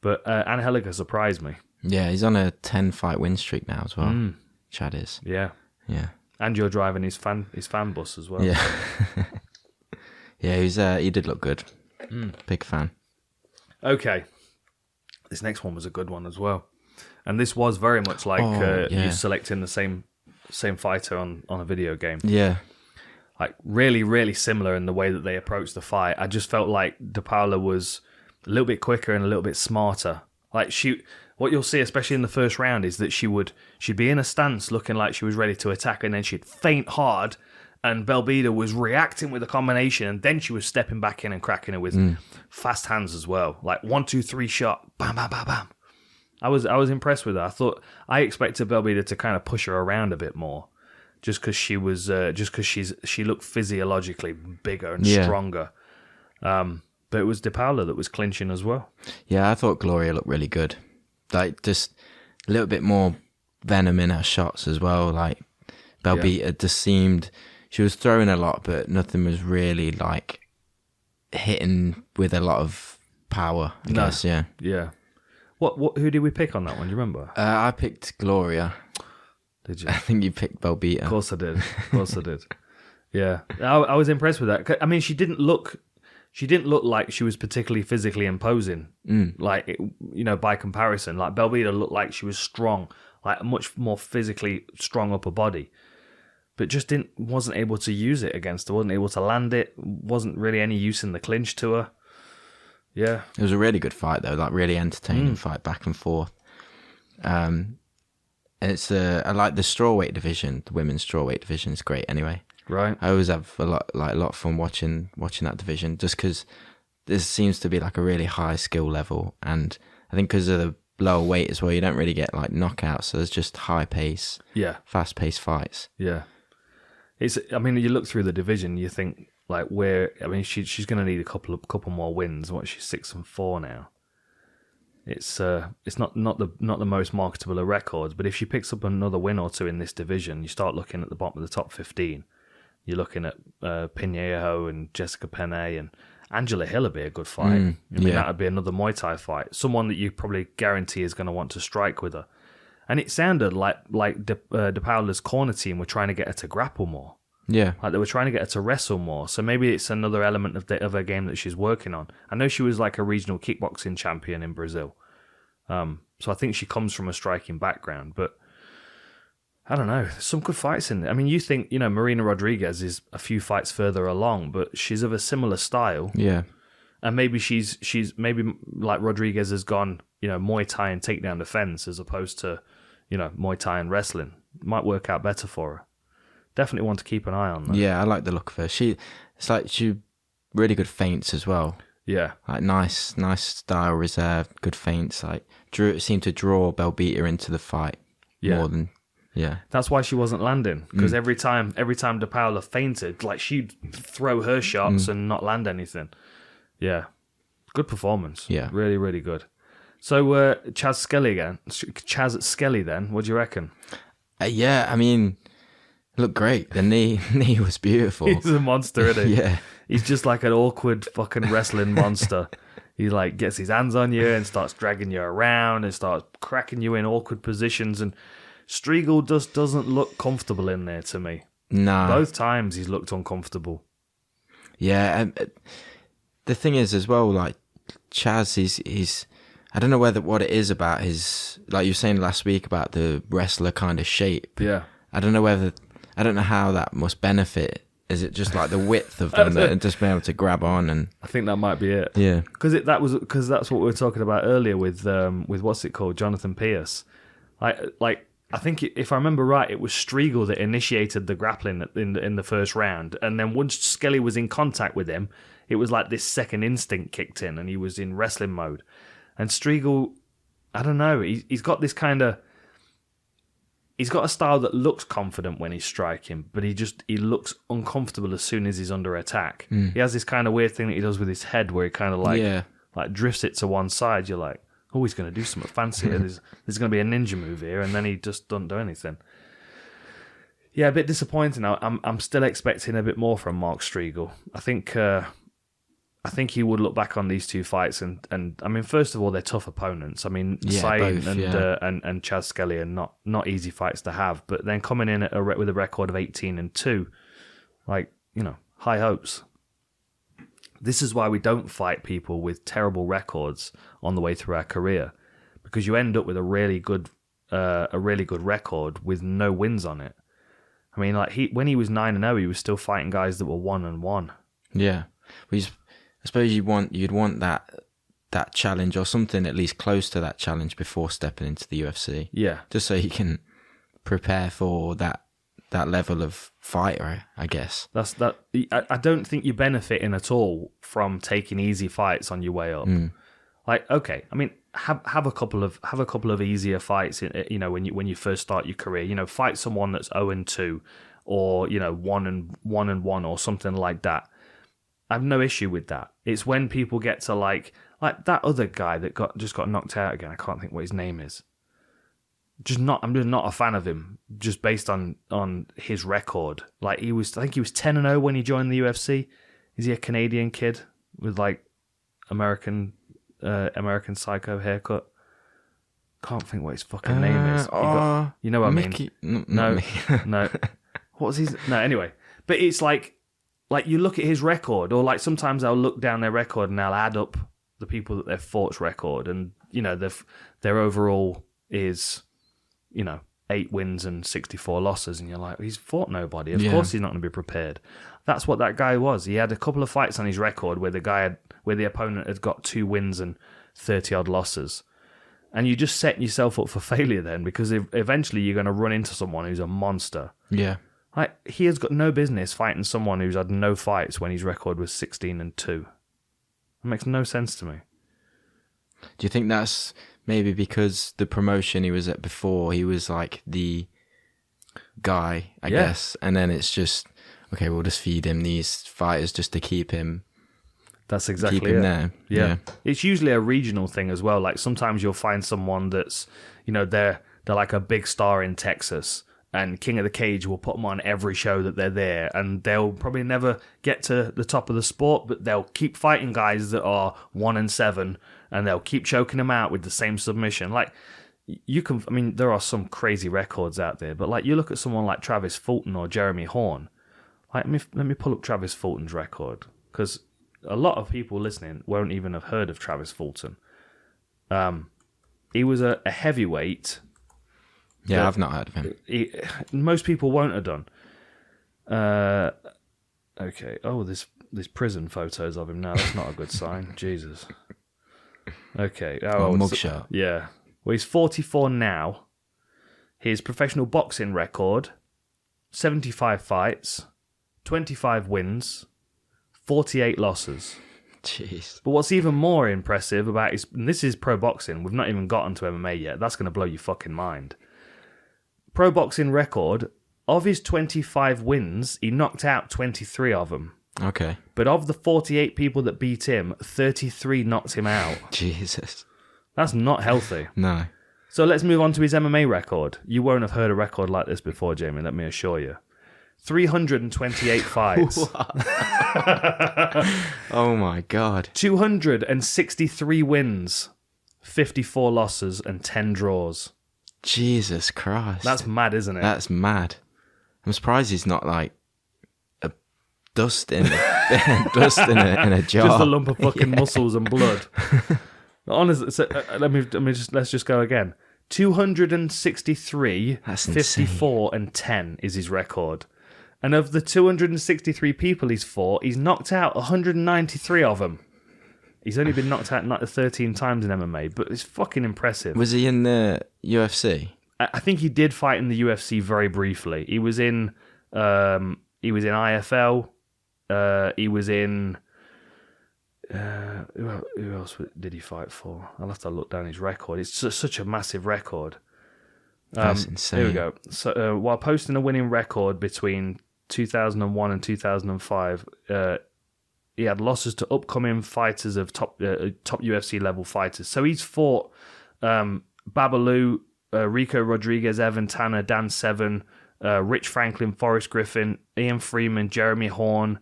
But Anheliger surprised me. Yeah, he's on a 10-fight win streak now as well. Chad is. Yeah. Yeah. And you're driving his fan bus as well. Yeah. Yeah, he did look good. Big fan. Okay. This next one was a good one as well. And this was very much like you selecting the same fighter on a video game. Yeah. Like, really, really similar in the way that they approached the fight. I just felt like Paula was a little bit quicker and a little bit smarter. Like, what you'll see, especially in the first round, is that she'd be in a stance looking like she was ready to attack, and then she'd feint hard, and Belbita was reacting with a combination, and then she was stepping back in and cracking her with fast hands as well. Like 1, 2, 3 shot, bam, bam, bam, bam. I was impressed with her. I expected Belbita to kind of push her around a bit more, just because she looked physiologically bigger and stronger. But it was Paula that was clinching as well. Yeah, I thought Gloria looked really good. Like, just a little bit more venom in her shots as well. Like, Belbita just seemed... She was throwing a lot, but nothing was really, like, hitting with a lot of power, I guess, yeah. Yeah. Who did we pick on that one? Do you remember? I picked Gloria. Did you? I think you picked Belbita. Of course I did. Yeah. I was impressed with that. I mean, she didn't look like she was particularly physically imposing, like, by comparison. Like, Belbita looked like she was strong, like a much more physically strong upper body, but just wasn't able to use it against her, wasn't able to land it, wasn't really any use in the clinch to her. Yeah. It was a really good fight, though, like, really entertaining fight, back and forth. And I like the strawweight division, the women's strawweight division is great anyway. Right. I always have a lot of fun watching that division, just because there seems to be like a really high skill level, and I think because of the lower weight as well. You don't really get like knockouts, so there's just high pace, fast paced fights. Yeah, I mean, you look through the division, you think like she's going to need a couple more wins. She's 6-4 now. It's not the most marketable of records, but if she picks up another win or two in this division, you start looking at the bottom of the top 15. You're looking at Pinheiro and Jessica Penne, and Angela Hill would be a good fight. That would be another Muay Thai fight. Someone that you probably guarantee is going to want to strike with her. And it sounded like De Paula's corner team were trying to get her to grapple more. Yeah. Like they were trying to get her to wrestle more. So maybe it's another element of her game that she's working on. I know she was like a regional kickboxing champion in Brazil. So I think she comes from a striking background, but I don't know. There's some good fights in there. I mean, you think, Marina Rodriguez is a few fights further along, but she's of a similar style. Yeah. And maybe she's maybe like Rodriguez has gone, Muay Thai and takedown defense as opposed to, Muay Thai and wrestling. It might work out better for her. Definitely want to keep an eye on that. Yeah, I like the look of her. She really good feints as well. Yeah. Like nice style, reserved, good feints. Like seemed to draw Belbita into the fight more than. Yeah, that's why she wasn't landing, because every time De Paula fainted, like she'd throw her shots and not land anything. Yeah, good performance. Yeah, really, really good. So Chaz Skelly then. What do you reckon? Yeah, I mean, looked great. The knee was beautiful. He's a monster, isn't he? Yeah, he's just like an awkward fucking wrestling monster. He like gets his hands on you and starts dragging you around and starts cracking you in awkward positions and. Striegel just doesn't look comfortable in there to me. Nah. Both times he's looked uncomfortable. Yeah, and the thing is as well, like Chaz, he's I don't know what it is about his, like you were saying last week about the wrestler kind of shape. Yeah. I don't know how that must benefit. Is it just like the width of them and just being able to grab on? And I think that might be it. Yeah. Because that's what we were talking about earlier with what's it called, Jonathan Pearce. Like. I think, if I remember right, it was Striegel that initiated the grappling in the first round. And then once Skelly was in contact with him, it was like this second instinct kicked in and he was in wrestling mode. And Striegel, I don't know, he's got this kind of... He's got a style that looks confident when he's striking, but he looks uncomfortable as soon as he's under attack. He has this kind of weird thing that he does with his head where he kind of like drifts it to one side. You're like... Oh, he's going to do something fancy. There's going to be a ninja move here, and then he just doesn't do anything. Yeah, a bit disappointing. I'm still expecting a bit more from Mark Striegel. I think he would look back on these two fights, and I mean, first of all, they're tough opponents. I mean, Sain and Chaz Skelly are not easy fights to have. But then coming in with a record of 18-2, like high hopes. This is why we don't fight people with terrible records on the way through our career, because you end up with a really good record with no wins on it. I mean, like when he was 9-0, he was still fighting guys that were 1-1. Yeah, I suppose you'd want that challenge or something at least close to that challenge before stepping into the UFC. Yeah, just so you can prepare for that level of fighter, I guess. I don't think you're benefiting at all from taking easy fights on your way up. Like, okay, I mean, have a couple of easier fights. When you first start your career, fight someone that's 0-2, or 1-1 or something like that. I have no issue with that. It's when people get to like that other guy that just got knocked out again. I can't think what his name is. I'm just not a fan of him, just based on his record. Like I think he was 10-0 when he joined the UFC. Is he a Canadian kid with like American psycho haircut? Can't think what his fucking name is. You know what Mickey, I mean? No. What was his? No, anyway. But it's like you look at his record, or like sometimes I'll look down their record and I'll add up the people that they've fought's record, and their overall is 8 wins and 64 losses, and you're like, he's fought nobody. Of course he's not going to be prepared. That's what that guy was. He had a couple of fights on his record where the opponent had got 2 wins and 30 odd losses. And you just setting yourself up for failure then, because eventually you're going to run into someone who's a monster. Yeah. Like, he has got no business fighting someone who's had no fights when his record was 16-2. It makes no sense to me. Do you think that's maybe because the promotion he was at before, he was like the guy, I guess. And then it's just, okay, we'll just feed him these fighters just to keep him. That's exactly keep him it. there. Yeah. It's usually a regional thing as well. Like sometimes you'll find someone that's, they're like a big star in Texas, and King of the Cage will put them on every show that they're there, and they'll probably never get to the top of the sport, but they'll keep fighting guys that are 1-7, and they'll keep choking them out with the same submission. Like, there are some crazy records out there, but like you look at someone like Travis Fulton or Jeremy Horn. Like, let me pull up Travis Fulton's record, because a lot of people listening won't even have heard of Travis Fulton. He was a heavyweight. Yeah, I've not heard of him. Most people won't have done. Okay. Oh, there's prison photos of him now. That's not a good sign. Jesus. Okay. Mugshot. Yeah. Well, he's 44 now. His professional boxing record, 75 fights, 25 wins, 48 losses. Jeez. But what's even more impressive about and this is pro boxing, we've not even gotten to MMA yet. That's going to blow your fucking mind. Pro boxing record, of his 25 wins, he knocked out 23 of them. Okay. But of the 48 people that beat him, 33 knocked him out. Jesus. That's not healthy. No. So let's move on to his MMA record. You won't have heard a record like this before, Jamie, let me assure you. 328 fights. Oh my God. 263 wins, 54 losses, and 10 draws. Jesus Christ. That's mad, isn't it? That's mad. I'm surprised he's not like a dust in in a jar. Just a lump of fucking muscles and blood. Honestly, so, let's just go again. 263, That's 54, and 10 is his record. And of the 263 people he's fought, he's knocked out 193 of them. He's only been knocked out 13 times in MMA, but it's fucking impressive. Was he in the UFC? I think he did fight in the UFC very briefly. He was in IFL. He was in. Who else did he fight for? I'll have to look down his record. It's such a massive record. That's insane. Here we go. So while posting a winning record between 2001 and 2005, he had losses to upcoming fighters of top UFC level fighters. So he's fought Babalu, Rico Rodriguez, Evan Tanner, Dan Severn, Rich Franklin, Forrest Griffin, Ian Freeman, Jeremy Horn.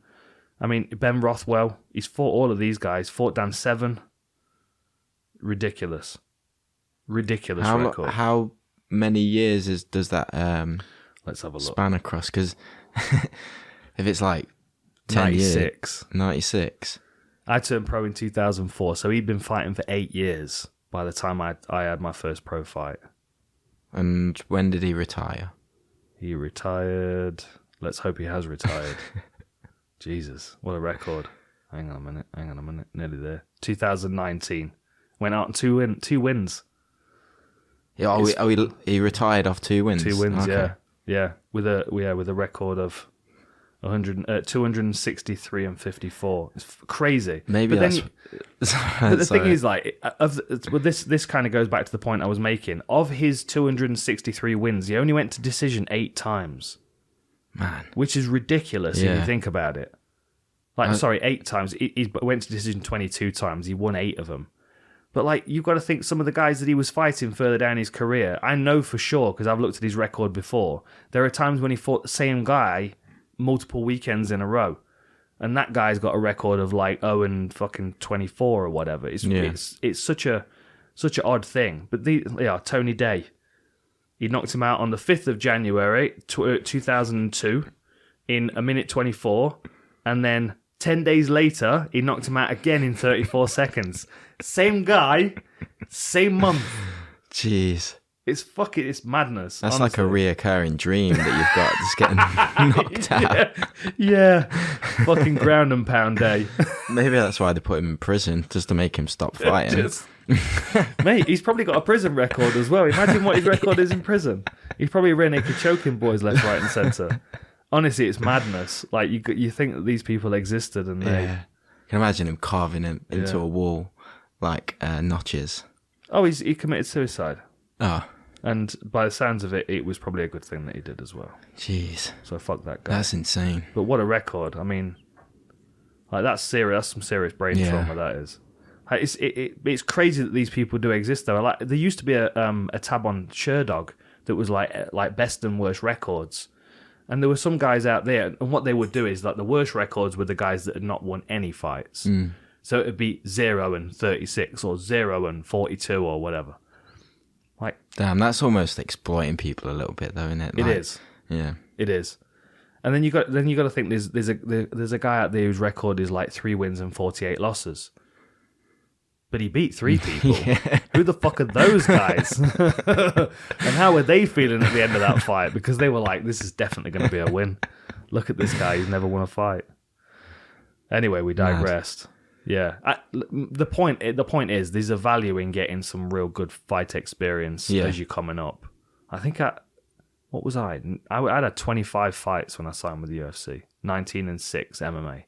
I mean, Ben Rothwell. He's fought all of these guys. Fought Dan Severn. Ridiculous record. How many years does that Let's have a look. Span across? Because if it's like 10 96. 96. I turned pro in 2004, so he'd been fighting for 8 years by the time I had my first pro fight. And when did he retire? He retired. Let's hope he has retired. Jesus, what a record. Hang on a minute. Nearly there. 2019. Went out on two wins. Yeah, he retired off 2 wins. 2 wins, Okay. yeah. With a record of 263 and 54. It's crazy. Maybe but that's... the thing is, like, this kind of goes back to the point I was making. Of his 263 wins, he only went to decision 8 times. Man. Which is ridiculous if you think about it. 8 times. He went to decision 22 times. He won 8 of them. But, like, you've got to think some of the guys that he was fighting further down his career, I know for sure, because I've looked at his record before, there are times when he fought the same guy multiple weekends in a row. And that guy's got a record of, like, 0-24 or whatever. It's such an odd thing. But, Tony Day. He knocked him out on the 5th of January, 2002, in 1:24. And then 10 days later, he knocked him out again in 34 seconds. Same guy, same month. Jeez. It's madness. That's honestly. like a reoccurring dream that you've got, just getting knocked out. Yeah. Fucking ground and pound day. Maybe that's why they put him in prison, just to make him stop fighting. Mate, he's probably got a prison record as well. Imagine what his record is in prison. He's probably rear naked choking boys left, right, and centre. Honestly, it's madness. Like, you think that these people existed, and they... Yeah. You can imagine him carving him into a wall, like notches. Oh, he committed suicide. Oh, And by the sounds of it, it was probably a good thing that he did as well. jeez. So fuck that guy. That's insane. But what a record. I mean, like that's serious. That's some serious brain trauma, that is. Like, it's crazy that these people do exist, though. Like, there used to be a tab on Sherdog that was like best and worst records. And there were some guys out there, and what they would do is, like, the worst records were the guys that had not won any fights. So it would be 0-36 or 0-42 or whatever. Like, Damn, that's almost exploiting people a little bit, though, isn't it? it Like, is. Yeah. It is. And then you got to think there's a guy out there whose record is like 3 wins and 48 losses. But he beat 3 people. Who the fuck are those guys? And how were they feeling at the end of that fight? Because they were like, this is definitely going to be a win. Look at this guy. He's never won a fight. Anyway, we digressed. Yeah. The point is, there's a value in getting some real good fight experience as you're coming up. I think what was I? I had 25 fights when I signed with the UFC. 19-6 MMA.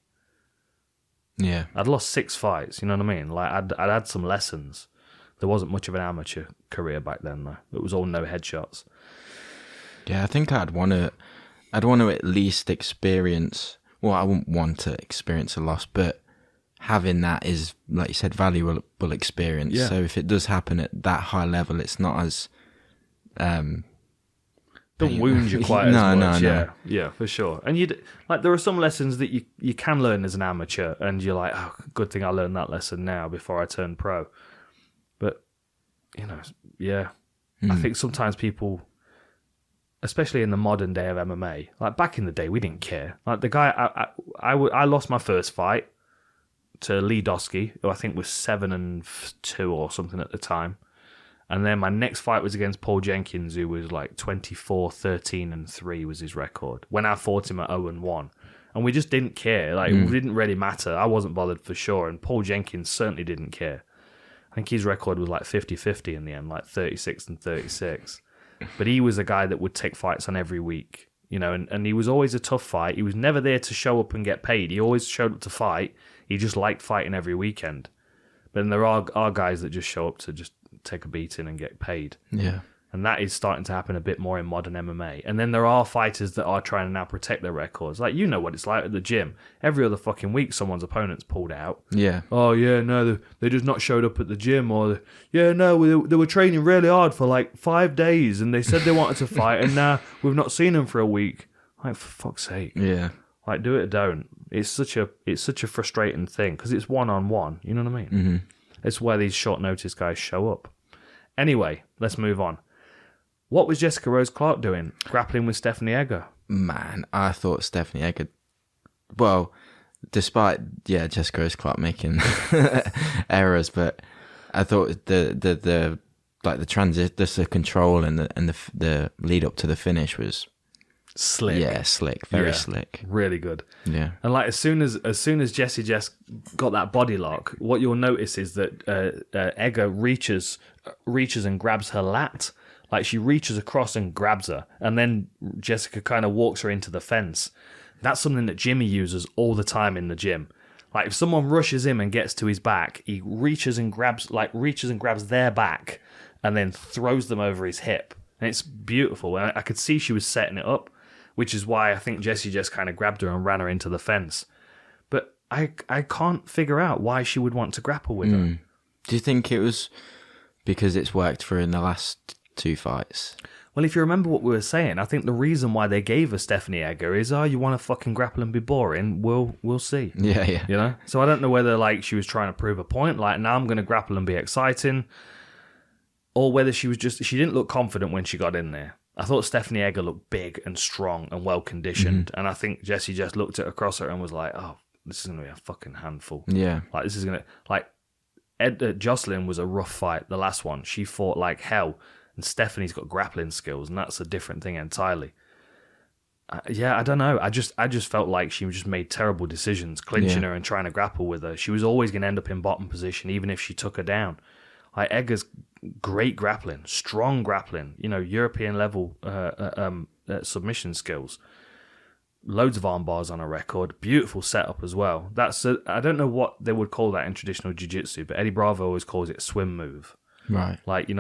Yeah. I'd lost 6 fights, you know what I mean? Like, I'd had some lessons. There wasn't much of an amateur career back then, though. It was all no headshots. Yeah, I think I'd want to at least experience, well, I wouldn't want to experience a loss, but having that is, like you said, valuable experience. Yeah. So if it does happen at that high level, it's not as... Don't wound you quite as much. No. Yeah, for sure. And there are some lessons that you can learn as an amateur, and you're like, oh, good thing I learned that lesson now before I turn pro. But I think sometimes people, especially in the modern day of MMA, like back in the day, we didn't care. Like the guy, I lost my first fight to Lee Dosky, who I think was 7-2 or something at the time. And then my next fight was against Paul Jenkins, who was like 24-13-3 was his record. When I fought him at 0-1. And we just didn't care. Like, it didn't really matter. I wasn't bothered for sure. And Paul Jenkins certainly didn't care. I think his record was like 50-50 in the end, like 36-36. But he was a guy that would take fights on every week, you know, and he was always a tough fight. He was never there to show up and get paid. He always showed up to fight. He just liked fighting every weekend. But then there are guys that just show up to just take a beating and get paid. Yeah. And that is starting to happen a bit more in modern MMA. And then there are fighters that are trying to now protect their records. Like, you know what it's like at the gym. Every other fucking week, someone's opponent's pulled out. Yeah. Oh, yeah, no, they just not showed up at the gym. Or, yeah, no, they were training really hard for like 5 days and they said they wanted to fight and now we've not seen them for a week. Like, for fuck's sake. Yeah. Like, do it or don't. It's such a frustrating thing because it's one-on-one. You know what I mean? Mm-hmm. It's where these short notice guys show up. Anyway, let's move on. What was Jessica Rose Clarke doing? Grappling with Stephanie Egger? Man, I thought Stephanie Egger... Well, despite, Jessica Rose Clarke making errors, but I thought the transit, the control and the lead up to the finish was... Slick. Yeah, slick. Very slick. Really good. Yeah. And like as soon as Jessie got that body lock, what you'll notice is that Egger reaches and grabs her lat. Like she reaches across and grabs her, and then Jessica kind of walks her into the fence. That's something that Jimmy uses all the time in the gym. Like if someone rushes him and gets to his back, he reaches and grabs their back, and then throws them over his hip, and it's beautiful. And I could see she was setting it up, which is why I think Jessie just kind of grabbed her and ran her into the fence. But I can't figure out why she would want to grapple with her. Do you think it was because it's worked for her in the last 2 fights? Well, if you remember what we were saying, I think the reason why they gave her Stephanie Egger is, you want to fucking grapple and be boring? We'll see. Yeah. You know? So I don't know whether like she was trying to prove a point, like now I'm going to grapple and be exciting, or whether she didn't look confident when she got in there. I thought Stephanie Egger looked big and strong and well conditioned, and I think Jessie just looked at across her and was like, "Oh, this is gonna be a fucking handful." Yeah, like this is gonna Jocelyn was a rough fight. The last one, she fought like hell, and Stephanie's got grappling skills, and that's a different thing entirely. I don't know. I just felt like she just made terrible decisions, clinching her and trying to grapple with her. She was always gonna end up in bottom position, even if she took her down. Like Egger's great grappling, strong grappling, European level submission skills. Loads of arm bars on a record, beautiful setup as well. I don't know what they would call that in traditional jiu-jitsu, but Eddie Bravo always calls it swim move. Right. Like, you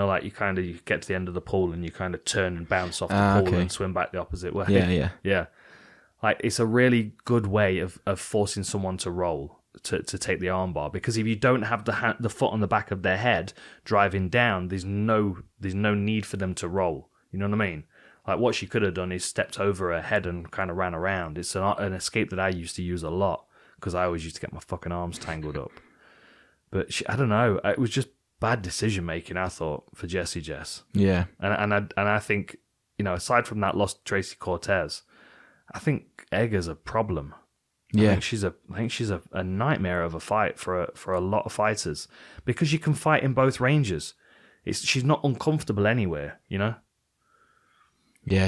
get to the end of the pool and you kind of turn and bounce off the pool and swim back the opposite way. Yeah. Yeah. Like, it's a really good way of forcing someone to roll, to take the armbar, because if you don't have the foot on the back of their head driving down, there's no need for them to roll. You know what I mean? Like, what she could have done is stepped over her head and kind of ran around. It's an escape that I used to use a lot because I always used to get my fucking arms tangled up. But I don't know. It was just bad decision making, I thought, for Jessie Jess. Yeah. And I think, aside from that loss to Tracy Cortez, I think Egger's a problem. Yeah. I think she's a nightmare of a fight for a lot of fighters, because you can fight in both ranges. She's not uncomfortable anywhere, Yeah,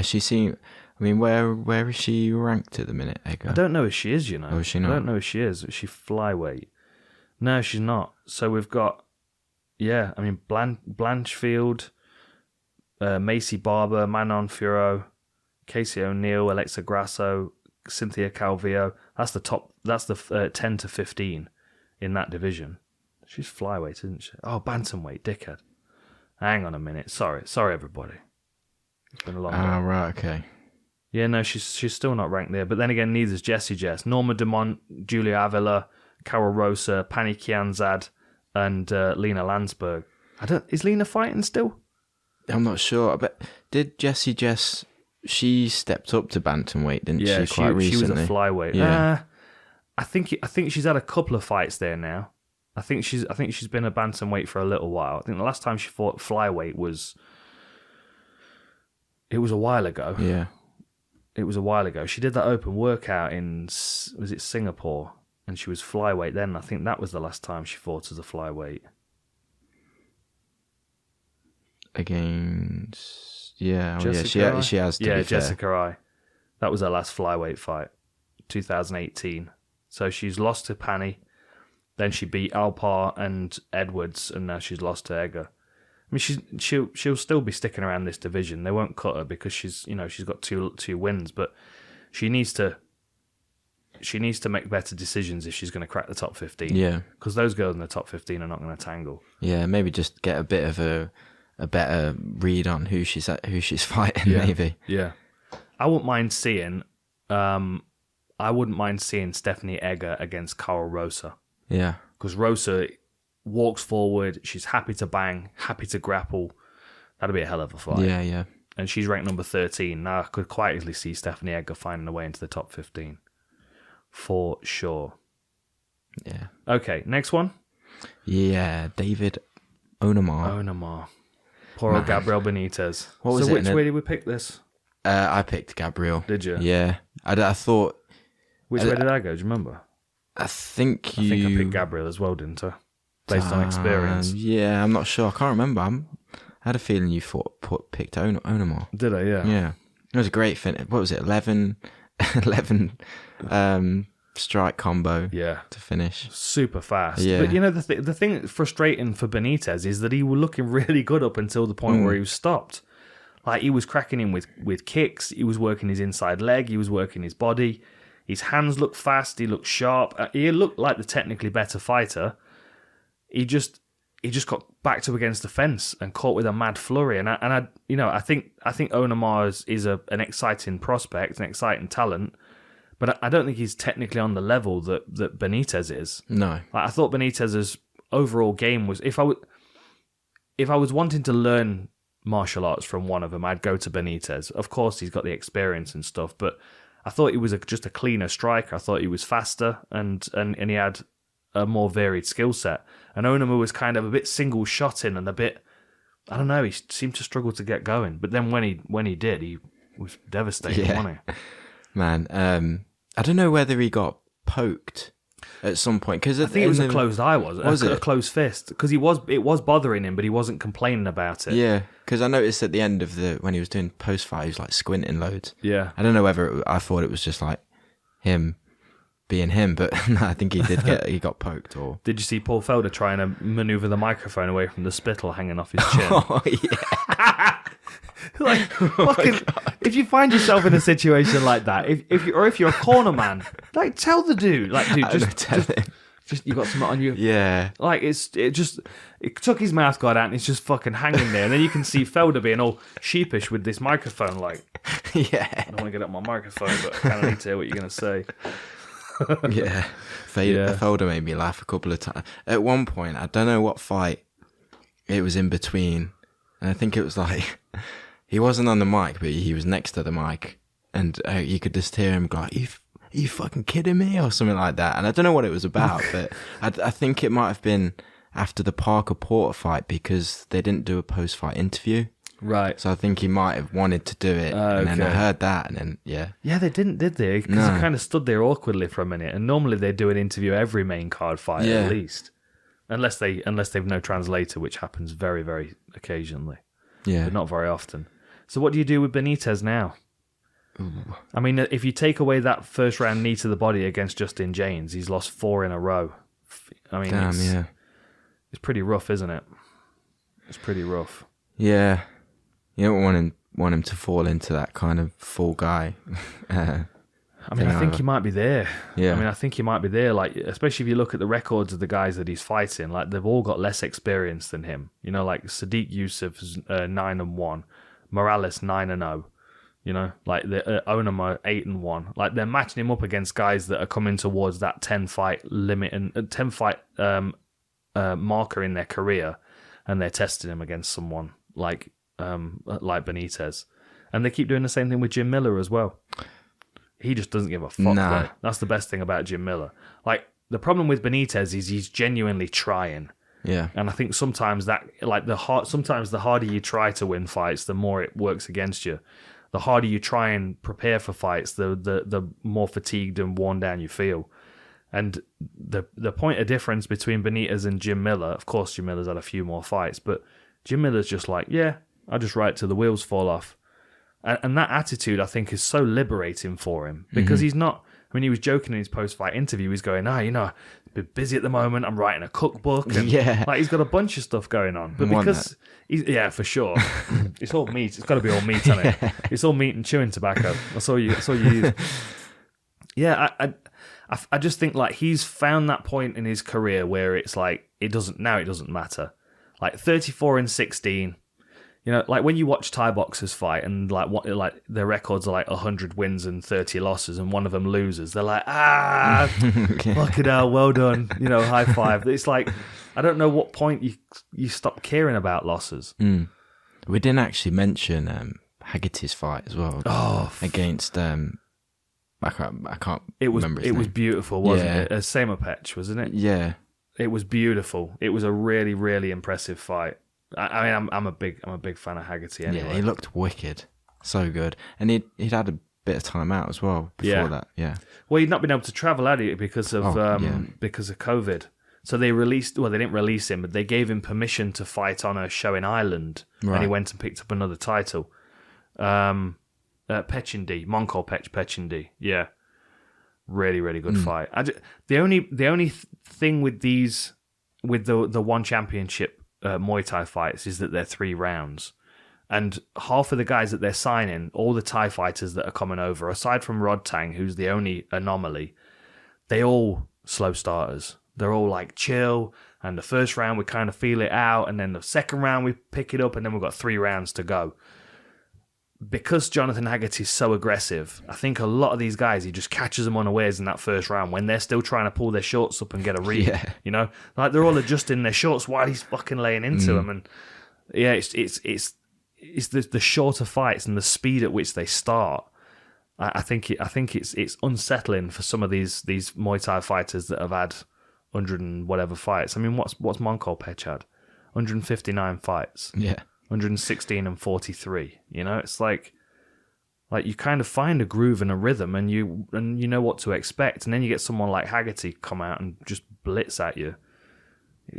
she seemed... I mean, where is she ranked at the minute, Egger? I don't know if she is, Oh, is she not? I don't know if she is. Is she flyweight? No, she's not. So we've got... Yeah, I mean, Blanchfield, Macy Barber, Manon Furo, Casey O'Neill, Alexa Grasso, Cynthia Calvillo. That's the top. That's the 10 to 15 in that division. She's flyweight, isn't she? Oh, bantamweight, dickhead. Hang on a minute. Sorry, everybody. It's been a long day. Ah, right, okay. Yeah, no, she's still not ranked there. But then again, neither is Jessie Jess. Norma Dumont, Julia Avila, Carol Rosa, Pani Kianzad, and Lena Landsberg. Is Lena fighting still? I'm not sure, but did Jessie Jess... She stepped up to bantamweight, didn't she? Quite recently. She was a flyweight. Yeah. I think she's had a couple of fights there now. I think she's been a bantamweight for a little while. I think the last time she fought flyweight was a while ago. Yeah. It was a while ago. She did that open workout in, was it Singapore? And she was flyweight then. I think that was the last time she fought as a flyweight. Against... Yeah, Jessica she has. To be Jessica fair. I. That was her last flyweight fight, 2018. So she's lost to Pani, then she beat Alpar and Edwards, and now she's lost to Egger. I mean, she'll still be sticking around this division. They won't cut her because she's got two wins, but she needs to make better decisions if she's going to crack the top 15. Yeah, because those girls in the top 15 are not going to tangle. Yeah, maybe just get a bit of a better read on who she's fighting. Yeah. Maybe. Yeah, I wouldn't mind seeing Stephanie Egger against Carol Rosa. Yeah, because Rosa walks forward, she's happy to bang, happy to grapple. That'd be a hell of a fight. Yeah. And she's ranked number 13. Now I could quite easily see Stephanie Egger finding a way into the top 15. For sure. Yeah. Okay, next one. Yeah, David Onama. Poor old Gabriel Benitez. What was it? Which way did we pick this? I picked Gabriel. Did you? Yeah. I thought... Which way did I go? Do you remember? I think I picked Gabriel as well, didn't I? Based on experience. Yeah, I'm not sure. I can't remember. I had a feeling you picked Onama. Did I? Yeah. Yeah. It was a great finish. What was it? 11 strike combo to finish. Super fast. Yeah. But the thing frustrating for Benitez is that he was looking really good up until the point where he was stopped. Like, he was cracking in with kicks, he was working his inside leg, he was working his body, his hands looked fast, he looked sharp, he looked like the technically better fighter. He just got backed up against the fence and caught with a mad flurry. And I think Onama is an exciting prospect, an exciting talent. But I don't think he's technically on the level that Benitez is. No. Like, I thought Benitez's overall game was... If I was wanting to learn martial arts from one of them, I'd go to Benitez. Of course, he's got the experience and stuff, but I thought he was just a cleaner striker. I thought he was faster and he had a more varied skill set. And Onama was kind of a bit single-shotting and a bit... I don't know, he seemed to struggle to get going. But then when he did, he was devastating, wasn't he? Man, I don't know whether he got poked at some point, because I think it was a closed eye, was it? A closed fist, because it was bothering him, but he wasn't complaining about it. Yeah, because I noticed at the end of when he was doing post fight, he was like squinting loads. Yeah, I don't know whether I thought it was just like him being him, but no, I think he got poked. Or did you see Paul Felder trying to maneuver the microphone away from the spittle hanging off his chin? Oh yeah. Like, fucking, if you find yourself in a situation like that, if you're a corner man, like, tell the dude, like, dude, just Just you got something on you. Yeah. Like it took his mouth guard out and it's just fucking hanging there. And then you can see Felder being all sheepish with this microphone. Like, Yeah. I don't want to get up my microphone, but I kind of need to hear what you're going to say. Yeah. Felder made me laugh a couple of times. At one point, I don't know what fight it was in between, and I think it was like he wasn't on the mic, but he was next to the mic, and you could just hear him go, Are you fucking kidding me?" or something like that. And I don't know what it was about, but I think it might have been after the Parker Porter fight because they didn't do a post-fight interview. Right. So I think he might have wanted to do it, and then I heard that, and then, yeah. Yeah, they didn't, did they? Because he kind of stood there awkwardly for a minute, and normally they do an interview every main card fight at least. Unless they've no translator, which happens very, very occasionally. Yeah. But not very often. So what do you do with Benitez now? Ooh. I mean, if you take away that first round knee to the body against Justin James, he's lost 4 in a row. I mean, it's pretty rough, isn't it? It's pretty rough. Yeah. You don't want him to fall into that kind of full guy. I mean, I think he might be there. Yeah. I mean, I think he might be there. Like, especially if you look at the records of the guys that he's fighting, like they've all got less experience than him. You know, like Sadiq Yusuf is 9-1, Morales 9-0. You know, like the Onama 8-1. Like they're matching him up against guys that are coming towards that 10-fight limit and 10-fight marker in their career, and they're testing him against someone like Benitez, and they keep doing the same thing with Jim Miller as well. He just doesn't give a fuck. Though. That's the best thing about Jim Miller. Like the problem with Benitez is he's genuinely trying. Yeah, and I think sometimes that sometimes the harder you try to win fights, the more it works against you. The harder you try and prepare for fights, the more fatigued and worn down you feel. And the point of difference between Benitez and Jim Miller, of course, Jim Miller's had a few more fights, but Jim Miller's just like, yeah, I'll just ride till the wheels fall off. And that attitude, I think, is so liberating for him because he's not. I mean, he was joking in his post-fight interview. He's going, I'm busy at the moment. I'm writing a cookbook. And, like he's got a bunch of stuff going on. But because he's, for sure, it's all meat. It's got to be all meat, isn't it? It's all meat and chewing tobacco. That's all you use. Yeah, I just think like he's found that point in his career where it's like it doesn't matter. Like 34-16. You know, like when you watch Thai boxers fight and like their records are like 100 wins and 30 losses and one of them loses, they're like, fucking hell, well done, high five. It's like, I don't know what point you stop caring about losses. Mm. We didn't actually mention Haggerty's fight as well against I can't remember his name. It was beautiful, wasn't it? Samopech, wasn't it? Yeah. It was beautiful. It was a really, really impressive fight. I mean, I'm a big fan of Haggerty anyway. Yeah, he looked wicked, so good, and he'd had a bit of time out as well before that. Yeah. Well, he'd not been able to travel, had he, because of COVID. So they didn't release him, but they gave him permission to fight on a show in Ireland, and he went and picked up another title. Pechindi, Monkol Pechindi, yeah, really, really good fight. The only thing with the one championship Muay Thai fights is that they're 3 rounds, and half of the guys that they're signing, all the Thai fighters that are coming over, aside from Rod Tang, who's the only anomaly, they all slow starters. They're all like chill, and the first round we kind of feel it out, and then the second round we pick it up, and then we've got 3 rounds to go. Because Jonathan Haggerty's so aggressive, I think a lot of these guys, he just catches them unawares in that first round when they're still trying to pull their shorts up and get a read. Yeah. Like they're all adjusting their shorts while he's fucking laying into them, and yeah, it's the shorter fights and the speed at which they start. I think it's unsettling for some of these Muay Thai fighters that have had 100 and whatever fights. I mean, what's Monkol Pech had? 159 fights. Yeah. 116 and 43. It's like you kind of find a groove and a rhythm, and you know what to expect, and then you get someone like Haggerty come out and just blitz at you,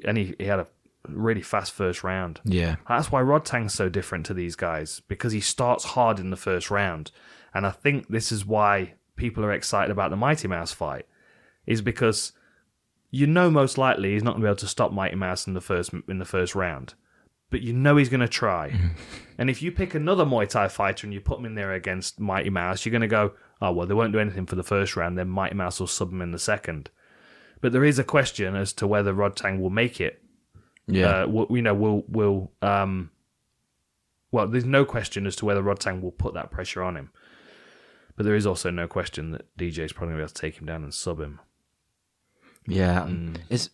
and he had a really fast first round. Yeah, that's why Rod Tang's so different to these guys, because he starts hard in the first round, and I think this is why people are excited about the Mighty Mouse fight, is because most likely he's not going to be able to stop Mighty Mouse in the first round. But he's going to try. And if you pick another Muay Thai fighter and you put him in there against Mighty Mouse, you're going to go, oh, well, they won't do anything for the first round, then Mighty Mouse will sub him in the second. But there is a question as to whether Rodtang will make it. Yeah. Well, there's no question as to whether Rodtang will put that pressure on him. But there is also no question that DJ's probably going to be able to take him down and sub him. Yeah. It's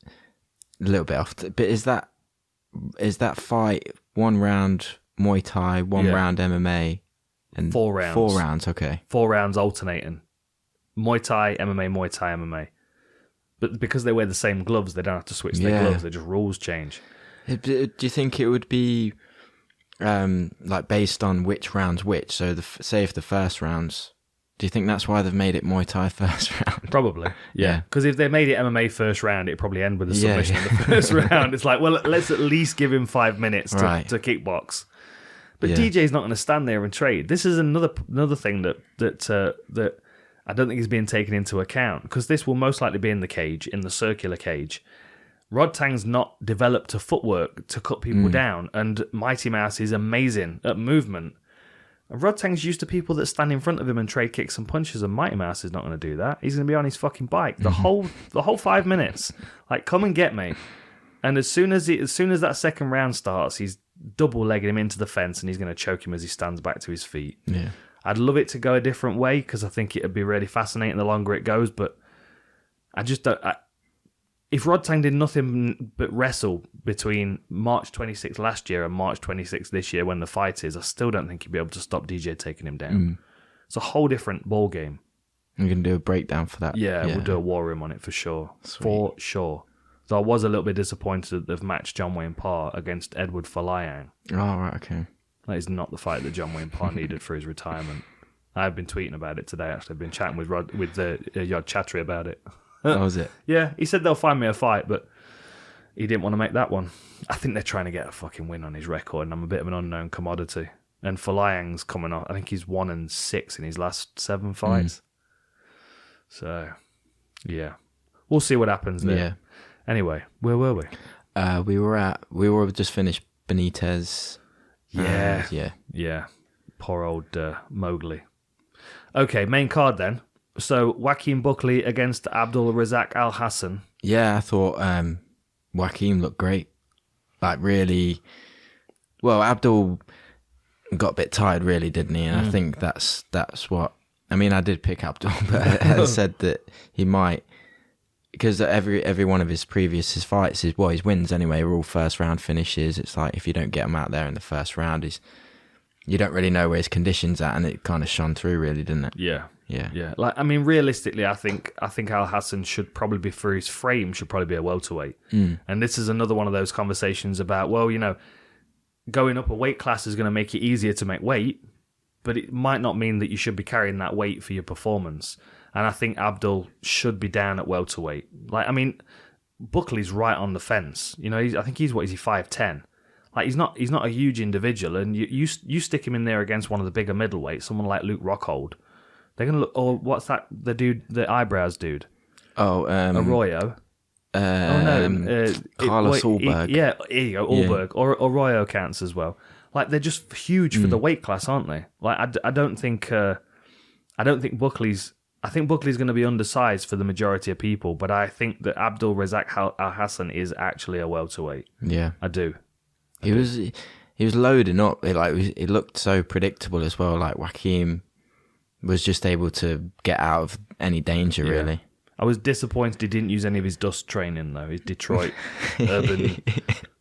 a little bit off. But is that fight 1 round Muay Thai, 1 round MMA? And 4 rounds. 4 rounds, okay. 4 rounds alternating. Muay Thai, MMA, Muay Thai, MMA. But because they wear the same gloves, they don't have to switch their gloves. They just rules change. Do you think it would be like based on which rounds which? So say if the first rounds, do you think that's why they've made it Muay Thai first round? Probably, yeah. Because if they made it MMA first round, it'd probably end with a submission in the first round. It's like, well, let's at least give him 5 minutes to kickbox. But DJ's not going to stand there and trade. This is another thing that I don't think is being taken into account, because this will most likely be in the cage, in the circular cage. Rodtang's not developed a footwork to cut people down, and Mighty Mouse is amazing at movement. And Rodtang's used to people that stand in front of him and trade kicks and punches, and Mighty Mouse is not going to do that. He's going to be on his fucking bike the whole 5 minutes. Like, come and get me. And as soon as that second round starts, he's double-legging him into the fence, and he's going to choke him as he stands back to his feet. Yeah. I'd love it to go a different way, because I think it'd be really fascinating the longer it goes, but I just don't... If Rodtang did nothing but wrestle between March 26th last year and March 26th this year when the fight is, I still don't think he'd be able to stop DJ taking him down. It's a whole different ball game. We're going to do a breakdown for that. Yeah, we'll do a war room on it for sure. Sweet. For sure. So I was a little bit disappointed that they've matched John Wayne Parr against Edward Folayang. Oh, right, okay. That is not the fight that John Wayne Parr needed for his retirement. I've been tweeting about it today, actually. I've been chatting with Yod Chatri about it. That was it. Yeah, he said they'll find me a fight, but he didn't want to make that one. I think they're trying to get a fucking win on his record, and I'm a bit of an unknown commodity. And Folayang's coming off. I think he's 1-6 in his last 7 fights. So, yeah. We'll see what happens there. Yeah. Anyway, where were we? We were just finished Benitez. Yeah. Poor old Mowgli. Okay, main card then. So, Joaquin Buckley against Abdul Razak Al Hassan. Yeah, I thought Joaquin looked great. Like, really... Well, Abdul got a bit tired, really, didn't he? And I think that's what... I mean, I did pick Abdul, but I said that he might... Because every one of his fights, his wins anyway, are all first-round finishes. It's like, if you don't get him out there in the first round, you don't really know where his condition's at, and it kind of shone through, really, didn't it? Yeah. Like, I mean, realistically, I think Al Hassan should probably be, for his frame, should probably be a welterweight. And this is another one of those conversations about, well, you know, going up a weight class is going to make it easier to make weight, but it might not mean that you should be carrying that weight for your performance. And I think Abdul should be down at welterweight. Like, I mean, Buckley's right on the fence. You know, I think he's 5'10". Like, he's not a huge individual, and you stick him in there against one of the bigger middleweights, someone like Luke Rockhold. They're gonna look. Or what's that? The dude, the eyebrows dude. Oh, Arroyo. Carlos Ulberg. Here you go, Ulberg. Or Arroyo counts as well. Like, they're just huge for the weight class, aren't they? Like, I don't think Buckley's. I think Buckley's going to be undersized for the majority of people, but I think that Abdul Razak Al Hassan is actually a welterweight. Yeah, I do. He was loading up. It looked so predictable as well. Like, Joaquin was just able to get out of any danger, really. I was disappointed he didn't use any of his dust training, though. His Detroit urban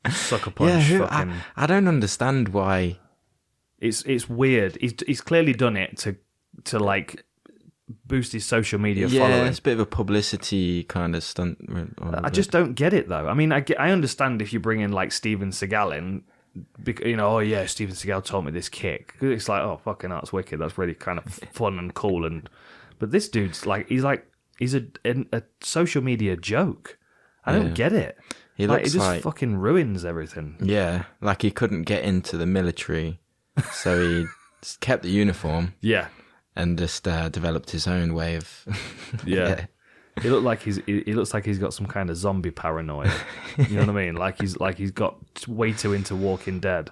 sucker punch. Yeah, I don't understand why. It's weird. He's clearly done it to like boost his social media following. Yeah, it's a bit of a publicity kind of stunt. I just don't get it, though. I mean, I understand if you bring in like Steven Seagal in, you know, oh yeah, Steven Seagal taught me this kick. It's like, oh fucking hell, that's wicked. That's really kind of fun and cool. But this dude's he's a social media joke. I don't get it. It just fucking ruins everything. Yeah, like he couldn't get into the military, so he kept the uniform. Yeah. And just developed his own way of... yeah. He looks like he's got some kind of zombie paranoia. You know what I mean? Like he's got way too into Walking Dead.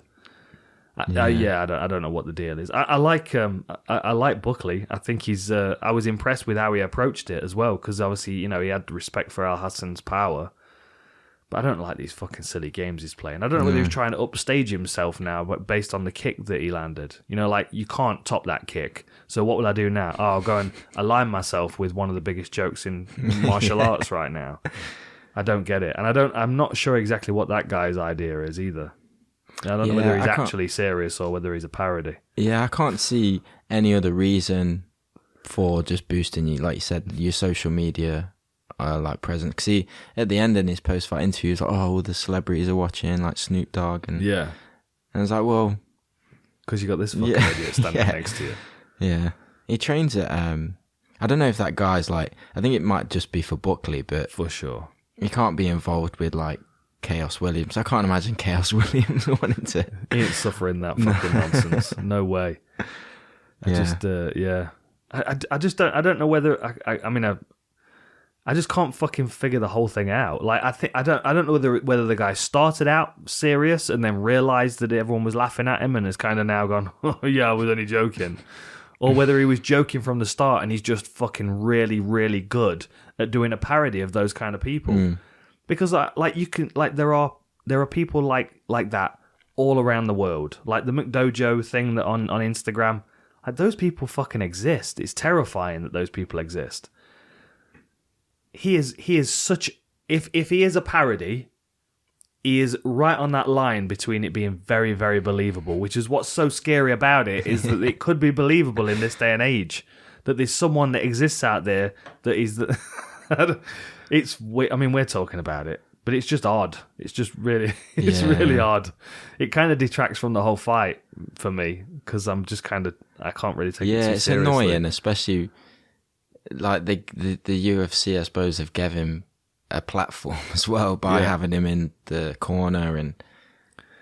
I don't know what the deal is. I like Buckley. I think he's. I was impressed with how he approached it as well, because obviously, he had respect for Al Hassan's power. But I don't like these fucking silly games he's playing. I don't know whether he's trying to upstage himself now, but based on the kick that he landed. You can't top that kick. So what will I do now? Oh, I'll go and align myself with one of the biggest jokes in martial arts right now. I don't get it, and I'm not sure exactly what that guy's idea is either. I don't know whether he's actually serious or whether he's a parody. Yeah, I can't see any other reason for just boosting you, like you said, your social media presence. Because at the end in his post-fight interview, he's like, all the celebrities are watching, like Snoop Dogg, and it's like, well, because you got this fucking idiot standing next to you. Yeah, he trains at. I don't know if that guy's like. I think it might just be for Buckley, but for sure, he can't be involved with like Chaos Williams. I can't imagine Chaos Williams wanting to. He ain't suffering that fucking nonsense. No way. I just don't know whether I just can't fucking figure the whole thing out. Like I don't know whether the guy started out serious and then realized that everyone was laughing at him and has kind of now gone, oh yeah, I was only joking, or whether he was joking from the start and he's just fucking really, really good at doing a parody of those kind of people. Because there are people like that all around the world. Like the McDojo thing that on Instagram. Like those people fucking exist. It's terrifying that those people exist. He is such. If he is a parody, he is right on that line between it being very, very believable, which is what's so scary about it, is that it could be believable in this day and age. That there's someone that exists out there that is the. We're talking about it, but it's just odd. It's just really, really odd. It kind of detracts from the whole fight for me, because I'm just I can't really take it too seriously. Yeah, it's annoying, especially like the UFC, I suppose, have given him a platform as well by having him in the corner, and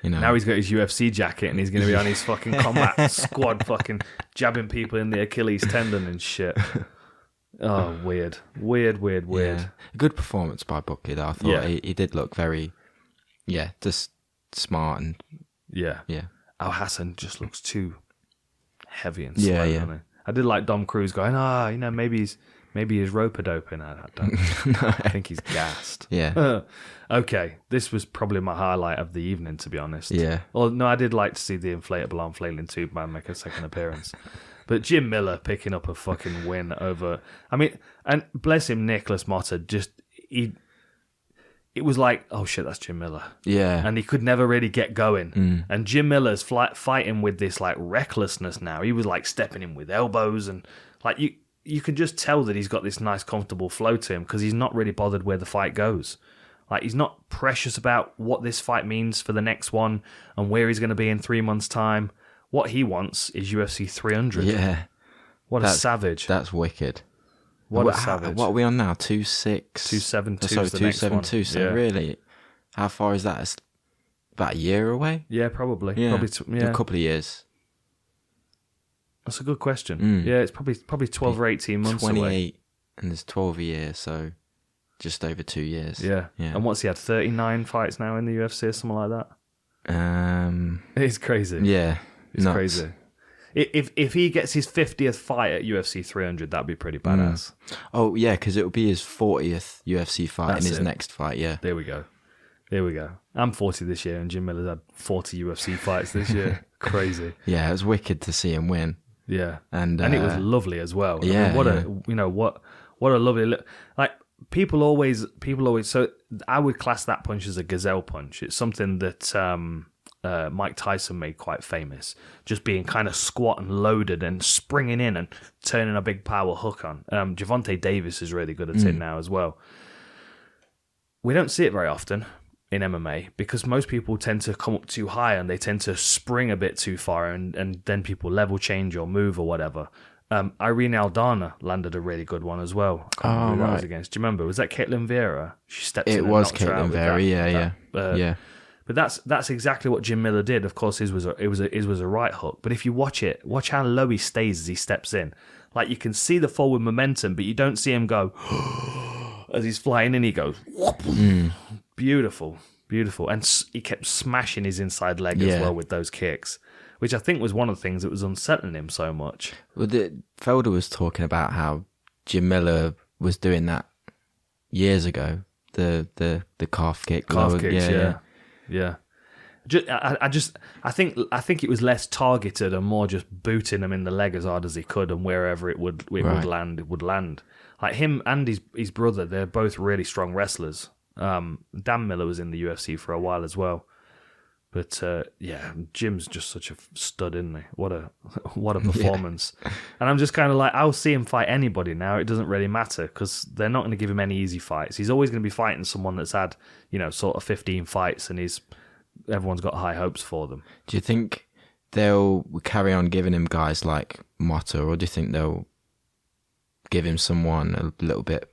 now he's got his UFC jacket and he's going to be on his fucking combat squad, fucking jabbing people in the Achilles tendon and shit. Oh, weird. Yeah. A good performance by Buckley, though. I thought he did look very, just smart and Al Hassan just looks too heavy and slow. Yeah. I did like Dom Cruz going, maybe he's rope-a-doping. I think he's gassed. Yeah. Okay, this was probably my highlight of the evening, to be honest. Yeah. Well, no, I did like to see the inflatable arm flailing tube man make a second appearance. But Jim Miller picking up a fucking win over... and bless him, Nikolas Motta, it was like, oh shit, that's Jim Miller. Yeah. And he could never really get going. And Jim Miller's fighting with this like recklessness now. He was like stepping in with elbows, and like you can just tell that he's got this nice comfortable flow to him, because he's not really bothered where the fight goes. Like, he's not precious about what this fight means for the next one and where he's going to be in 3 months' time. What he wants is UFC 300. Yeah. What a savage. That's wicked. What a savage. What are we on now? 2-6? 272. So 272. So really, how far is that? It's about a year away? Yeah, probably. Yeah. Probably a couple of years. That's a good question. Yeah, it's probably 12 or 18 months 28, away. And there's 12 a year, so just over 2 years. Yeah. And what's he had, 39 fights now in the UFC or something like that? It's crazy. Yeah. It's crazy. If he gets his 50th fight at UFC 300, that'd be pretty badass. Oh, yeah, because it'll be his 40th UFC fight in his next fight, yeah. There we go. I'm 40 this year, and Jim Miller's had 40 UFC fights this year. Crazy. Yeah, it was wicked to see him win. Yeah. And it was lovely as well. Yeah. What a lovely... Like, people always... So I would class that punch as a gazelle punch. It's something that... Mike Tyson made quite famous, just being kind of squat and loaded and springing in and turning a big power hook on. Gervonta Davis is really good at it now as well. We don't see it very often in MMA because most people tend to come up too high and they tend to spring a bit too far, and then people level change or move or whatever. Irene Aldana landed a really good one as well. I can't remember who that was against. Do you remember? Was that Caitlin Vieira? She stepped in and knocked her out. It was Caitlin Vieira, yeah. But that's exactly what Jim Miller did. Of course, his was a right hook. But if you watch how low he stays as he steps in. Like, you can see the forward momentum, but you don't see him go as he's flying in. He goes beautiful, and he kept smashing his inside leg as well with those kicks. which I think was one of the things that was unsettling him so much. Well, Felder was talking about how Jim Miller was doing that years ago. The calf kick. Calf kicks, yeah. I think it was less targeted and more just booting him in the leg as hard as he could, and wherever it would land, it would land. Like him and his brother, they're both really strong wrestlers. Dan Miller was in the UFC for a while as well. But Jim's just such a stud, isn't he? What a performance! Yeah. And I'm just kind of like, I'll see him fight anybody now. It doesn't really matter because they're not going to give him any easy fights. He's always going to be fighting someone that's had, sort of 15 fights, and everyone's got high hopes for them. Do you think they'll carry on giving him guys like Motta, or do you think they'll give him someone a little bit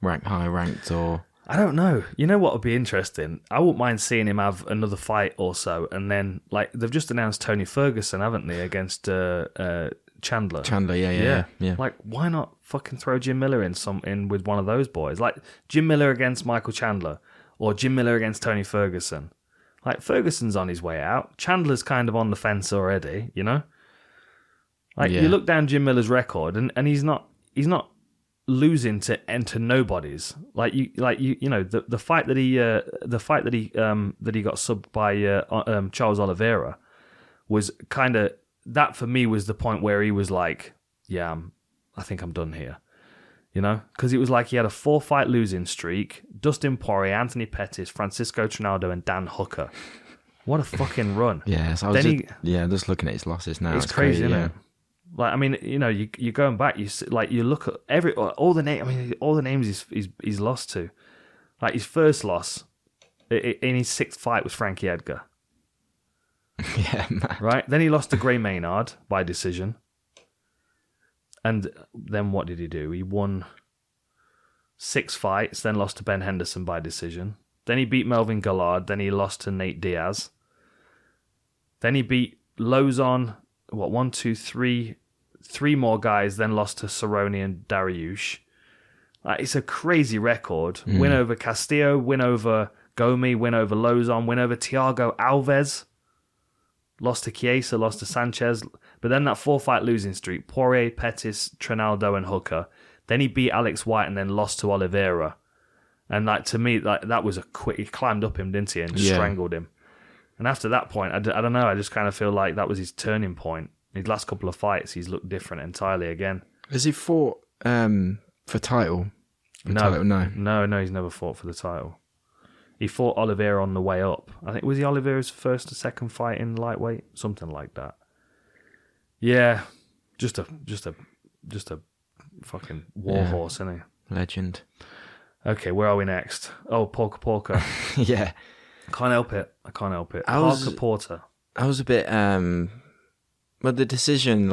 high ranked, or? I don't know. You know what would be interesting? I wouldn't mind seeing him have another fight or so, and then they've just announced Tony Ferguson, haven't they, against Chandler? Chandler, yeah. Like, why not fucking throw Jim Miller in with one of those boys? Like Jim Miller against Michael Chandler, or Jim Miller against Tony Ferguson. Like Ferguson's on his way out. Chandler's kind of on the fence already, Like you look down Jim Miller's record, and he's not losing to enter nobodies. The fight that he got subbed by Charles Oliveira was kind of, that for me was the point where he was like, yeah, I think I'm done here. Because it was like he had a 4-fight losing streak: Dustin Poirier, Anthony Pettis, Francisco Trinaldo, and Dan Hooker. What a fucking run! Yeah, so just looking at his losses now. It's crazy, isn't it? Like, I mean, you're going back. You look at all the names. I mean, all the names he's lost to. Like his first loss in his 6th fight was Frankie Edgar. Yeah, man. Right. Then he lost to Gray Maynard by decision. And then what did he do? He won 6 fights, then lost to Ben Henderson by decision. Then he beat Melvin Gallard. Then he lost to Nate Diaz. Then he beat Lozon. 1, 2, 3 more guys, then lost to Cerrone and Dariush. It's a crazy record. Win over Castillo, win over Gomi, win over Lozon, win over Thiago Alves. Lost to Chiesa, lost to Sanchez. But then that 4-fight losing streak: Poirier, Pettis, Trinaldo, and Hooker. Then he beat Alex White and then lost to Oliveira. And to me, that was a quick. He climbed up him, didn't he, and strangled him. And after that point, I don't know, I just kind of feel like that was his turning point. His last couple of fights, he's looked different entirely again. Has he fought for title? No, he's never fought for the title. He fought Oliveira on the way up. I think, was he Oliveira's first or second fight in lightweight? Something like that. Yeah, just a fucking warhorse, isn't he? Legend. Okay, where are we next? Oh, Porker. Yeah. I can't help it. Parker Porter. I was a bit... But the decision,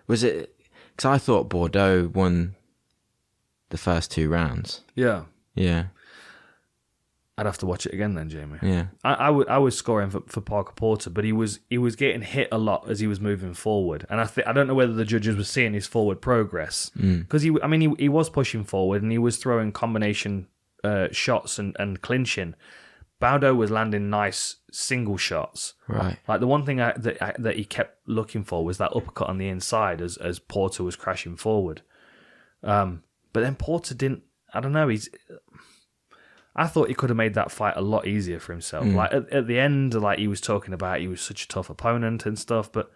was it... Because I thought Bordeaux won the first 2 rounds. Yeah. Yeah. I'd have to watch it again then, Jamie. Yeah. I was scoring for Parker Porter, but he was getting hit a lot as he was moving forward. And I don't know whether the judges were seeing his forward progress. Because he was pushing forward and he was throwing combination shots and clinching. Bautisdta was landing nice single shots. Right. Like the one thing that he kept looking for was that uppercut on the inside as Porter was crashing forward. But then Porter didn't. I don't know. I thought he could have made that fight a lot easier for himself. Like at the end, he was talking about he was such a tough opponent and stuff. But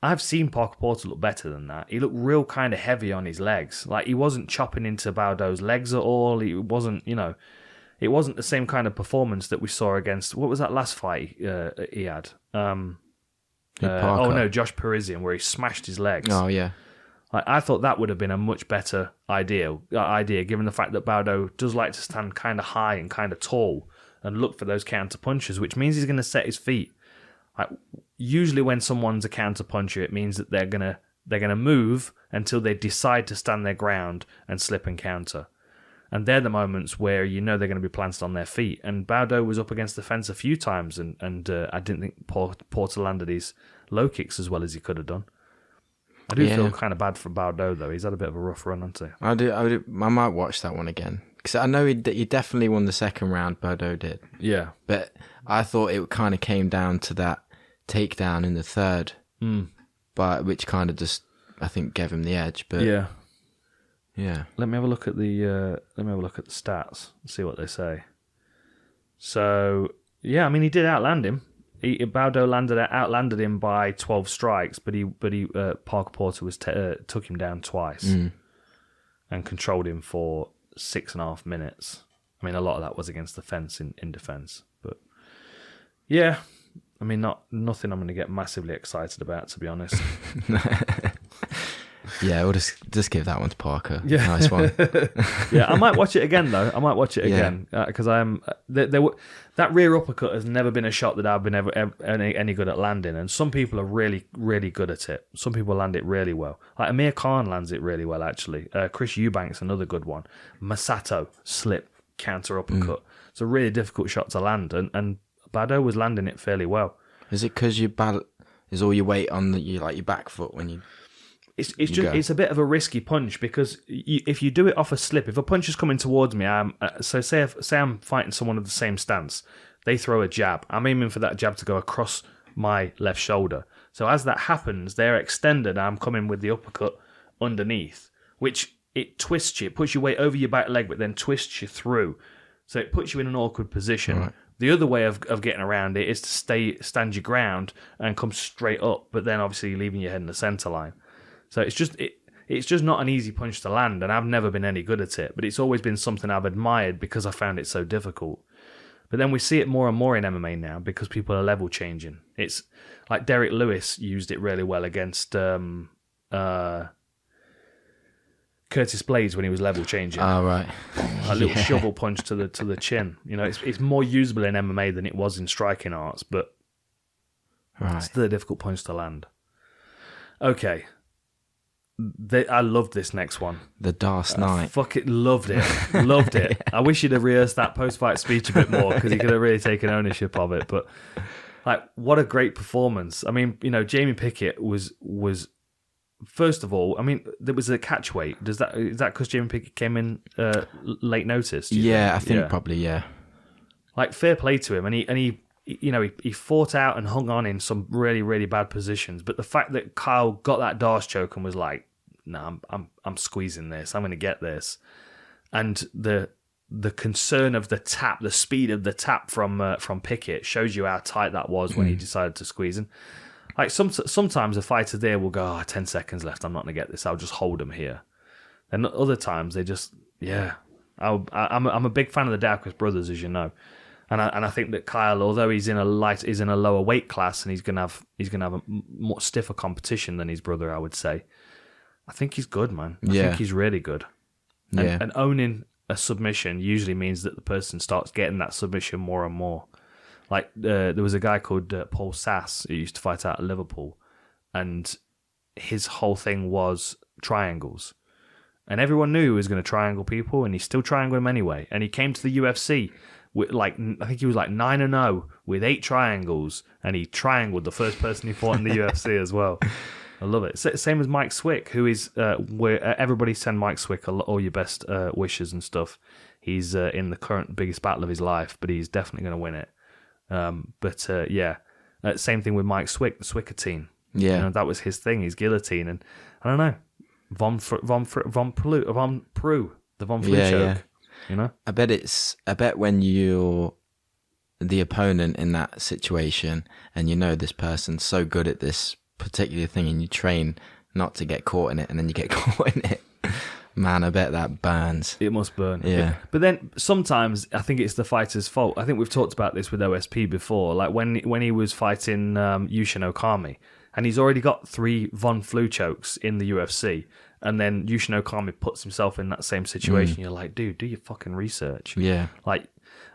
I've seen Parker Porter look better than that. He looked real kind of heavy on his legs. Like he wasn't chopping into Bautisdta's legs at all. He wasn't, it wasn't the same kind of performance that we saw against, what was that last fight he had? Josh Parisian, where he smashed his legs. Oh, yeah. I thought that would have been a much better idea, given the fact that Bautisdta does like to stand kind of high and kind of tall and look for those counter punches, which means he's going to set his feet. Usually when someone's a counter puncher, it means that they're gonna move until they decide to stand their ground and slip and counter. And they're the moments where they're going to be planted on their feet. And Bautisdta was up against the fence a few times, and I didn't think Porter landed his low kicks as well as he could have done. I do feel kind of bad for Bautisdta, though. He's had a bit of a rough run, hasn't he? I might watch that one again. Because I know he definitely won the second round, Bautisdta did. Yeah. But I thought it kind of came down to that takedown in the third, but which kind of just, I think, gave him the edge. But yeah. Let me have a look at the stats and see what they say. So yeah, I mean, he did outland him. Bautisdta outlanded him by 12 strikes, but Parker Porter took him down twice and controlled him for 6.5 minutes. I mean, a lot of that was against the fence in defense, but yeah, I mean, nothing I'm going to get massively excited about, to be honest. Yeah, we'll just give that one to Parker. Yeah. Nice one. Yeah, I might watch it again though. Again because I am. That rear uppercut has never been a shot that I've been ever any good at landing, and some people are really, really good at it. Some people land it really well. Like Amir Khan lands it really well, actually. Chris Eubanks, another good one. Masato, slip, counter uppercut. It's a really difficult shot to land, and Bautisdta was landing it fairly well. Is it because is all your weight on your back foot when you? It's a bit of a risky punch because if you do it off a slip, if a punch is coming towards me, say I'm fighting someone of the same stance, they throw a jab. I'm aiming for that jab to go across my left shoulder. So as that happens, they're extended. I'm coming with the uppercut underneath, which it twists you. It puts your weight over your back leg, but then twists you through. So it puts you in an awkward position. Right. The other way of getting around it is to stand your ground and come straight up, but then obviously leaving your head in the center line. So it's just not an easy punch to land, and I've never been any good at it, but it's always been something I've admired because I found it so difficult. But then we see it more and more in MMA now because people are level changing. It's like Derek Lewis used it really well against Curtis Blades when he was level changing. Oh, right. A little shovel punch to the chin. You know, it's more usable in MMA than it was in striking arts, but it's still a difficult punch to land. Okay. I loved this next one. The Dark Knight. Loved it. I wish you'd have rehearsed that post-fight speech a bit more because he could have really taken ownership of it. But what a great performance. I mean, Jamie Pickett was first of all, I mean, there was a catch weight. Is that because Jamie Pickett came in late notice? I think probably, yeah. Fair play to him, and he fought out and hung on in some really, really bad positions. But the fact that Kyle got that Darce choke and was like, "No, I'm squeezing this. I'm going to get this," and the concern of the tap, the speed of the tap from Pickett shows you how tight that was when he decided to squeeze. And sometimes a fighter there will go, 10 seconds left. I'm not going to get this. I'll just hold him here. And other times they just, I'm a big fan of the Dowcus brothers, as you know. And I think that Kyle, although he's in a lower weight class and he's gonna have a more stiffer competition than his brother, I would say. I think he's good, man. I think he's really good. And owning a submission usually means that the person starts getting that submission more and more. There was a guy called Paul Sass who used to fight out of Liverpool, and his whole thing was triangles. And everyone knew he was going to triangle people, and he still triangled them anyway. And he came to the UFC with I think he was 9-0 with 8 triangles, and he triangled the first person he fought in the UFC as well. I love it. Same as Mike Swick, who is where everybody send Mike Swick all your best wishes and stuff. He's in the current biggest battle of his life, but he's definitely going to win it. Same thing with Mike Swick, the Swickatine. Yeah, that was his thing. His guillotine, and I don't know, Von Prue, the Von Flue choke. You know, I bet when you're the opponent in that situation, and this person's so good at this particular thing, and you train not to get caught in it, and then you get caught in it. Man, I bet that burns. It must burn. Yeah. But then sometimes I think it's the fighter's fault. I think we've talked about this with OSP before. Like when he was fighting Yushin Okami, and he's already got 3 Von Flue chokes in the UFC, and then Yushin Okami puts himself in that same situation. You're like, dude, do your fucking research. Yeah.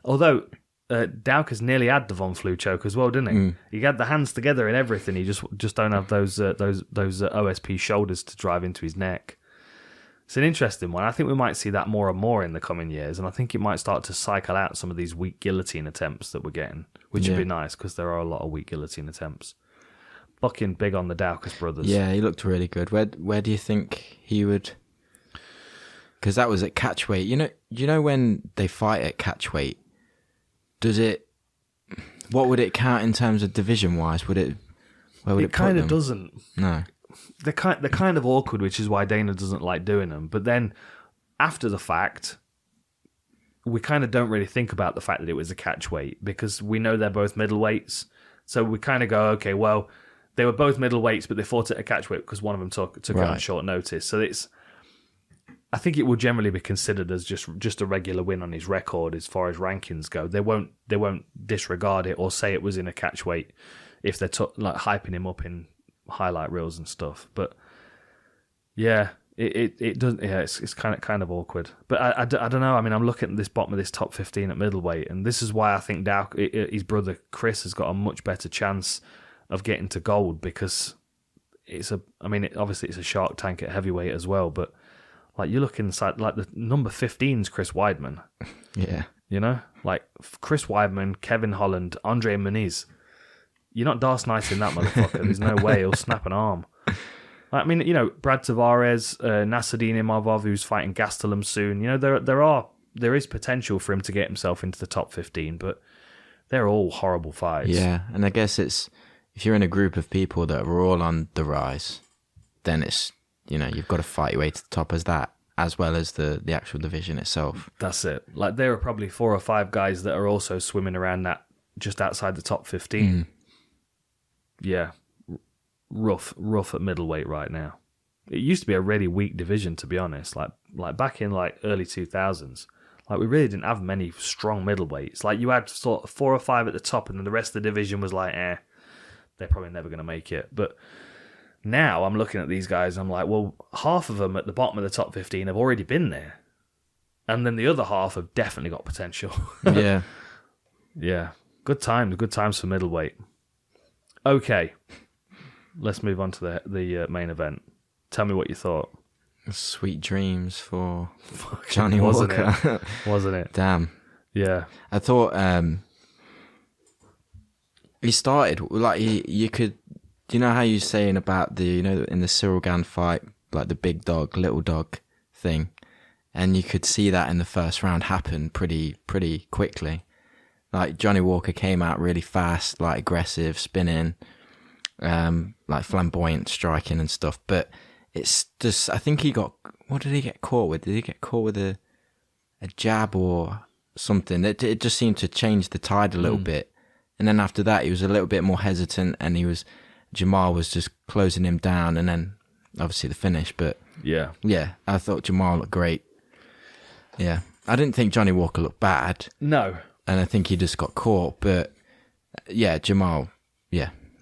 Although Dowcus nearly had the Von Flue choke as well, didn't he? He had the hands together and everything. He just don't have those OSP shoulders to drive into his neck. It's an interesting one. I think we might see that more and more in the coming years, and I think it might start to cycle out some of these weak guillotine attempts that we're getting, which would be nice because there are a lot of weak guillotine attempts. Fucking big on the Dowcus brothers. Yeah, he looked really good. Where do you think he would? Because that was at catchweight. You know when they fight at catchweight, what would it count in terms of division wise? Would it Where would it kind put of them? doesn't. No. They're kind of awkward, which is why Dana doesn't like doing them. But then, after the fact, we kind of don't really think about the fact that it was a catch weight because we know they're both middleweights. So we kind of go, okay, well, they were both middleweights, but they fought at a catch weight because one of them took it on short notice. So I think it will generally be considered as just a regular win on his record as far as rankings go. They won't disregard it or say it was in a catch weight if they're like hyping him up in highlight reels and stuff. But yeah, it doesn't. Yeah, it's kind of awkward. But I don't know. I mean, I'm looking at this bottom of this top 15 at middleweight, and this is why I think his brother Chris has got a much better chance of getting to gold because obviously it's a shark tank at heavyweight as well, but like you look inside, like the number 15's Chris Weidman. Yeah. You know, like Chris Weidman, Kevin Holland, Andre Muniz. You're not Darce Knight in that motherfucker. There's no way he'll snap an arm. I mean, you know, Brad Tavares, Nasruddin Imavov, who's fighting Gastelum soon. You know, there is potential for him to get himself into the top 15, but they're all horrible fights. Yeah, and I guess it's if you're in a group of people that are all on the rise, then it's, you know, you've got to fight your way to the top as well as the actual division itself. That's it. Like there are probably 4 or 5 guys that are also swimming around that just outside the top 15. Yeah. Rough at middleweight right now. It used to be a really weak division, to be honest. Like back in like early 2000s, like we really didn't have many strong middleweights. Like you had sort of 4 or 5 at the top, and then the rest of the division was like, they're probably never going to make it. But now I'm looking at these guys, and I'm like, well, half of them at the bottom of the top 15 have already been there, and then the other half have definitely got potential. Yeah, yeah. Good times for middleweight. Okay. Let's move on to the main event. Tell me what you thought. Sweet dreams for Johnny Walker. Wasn't it? Damn. Yeah. I thought he started like you could. Do you know how you're saying about the, you know, in the Cyril Gane fight, like the big dog, little dog thing, and you could see that in the first round happen pretty quickly. Like Johnny Walker came out really fast, like aggressive, spinning. Like flamboyant striking and stuff, but it's just, I think what did he get caught with? Did he get caught with a jab or something? It just seemed to change the tide a little bit, and then after that he was a little bit more hesitant, and Jamal was just closing him down, and then obviously the finish. But yeah, I thought Jamal looked great. Yeah, I didn't think Johnny Walker looked bad. No, and I think he just got caught. But yeah, Jamal,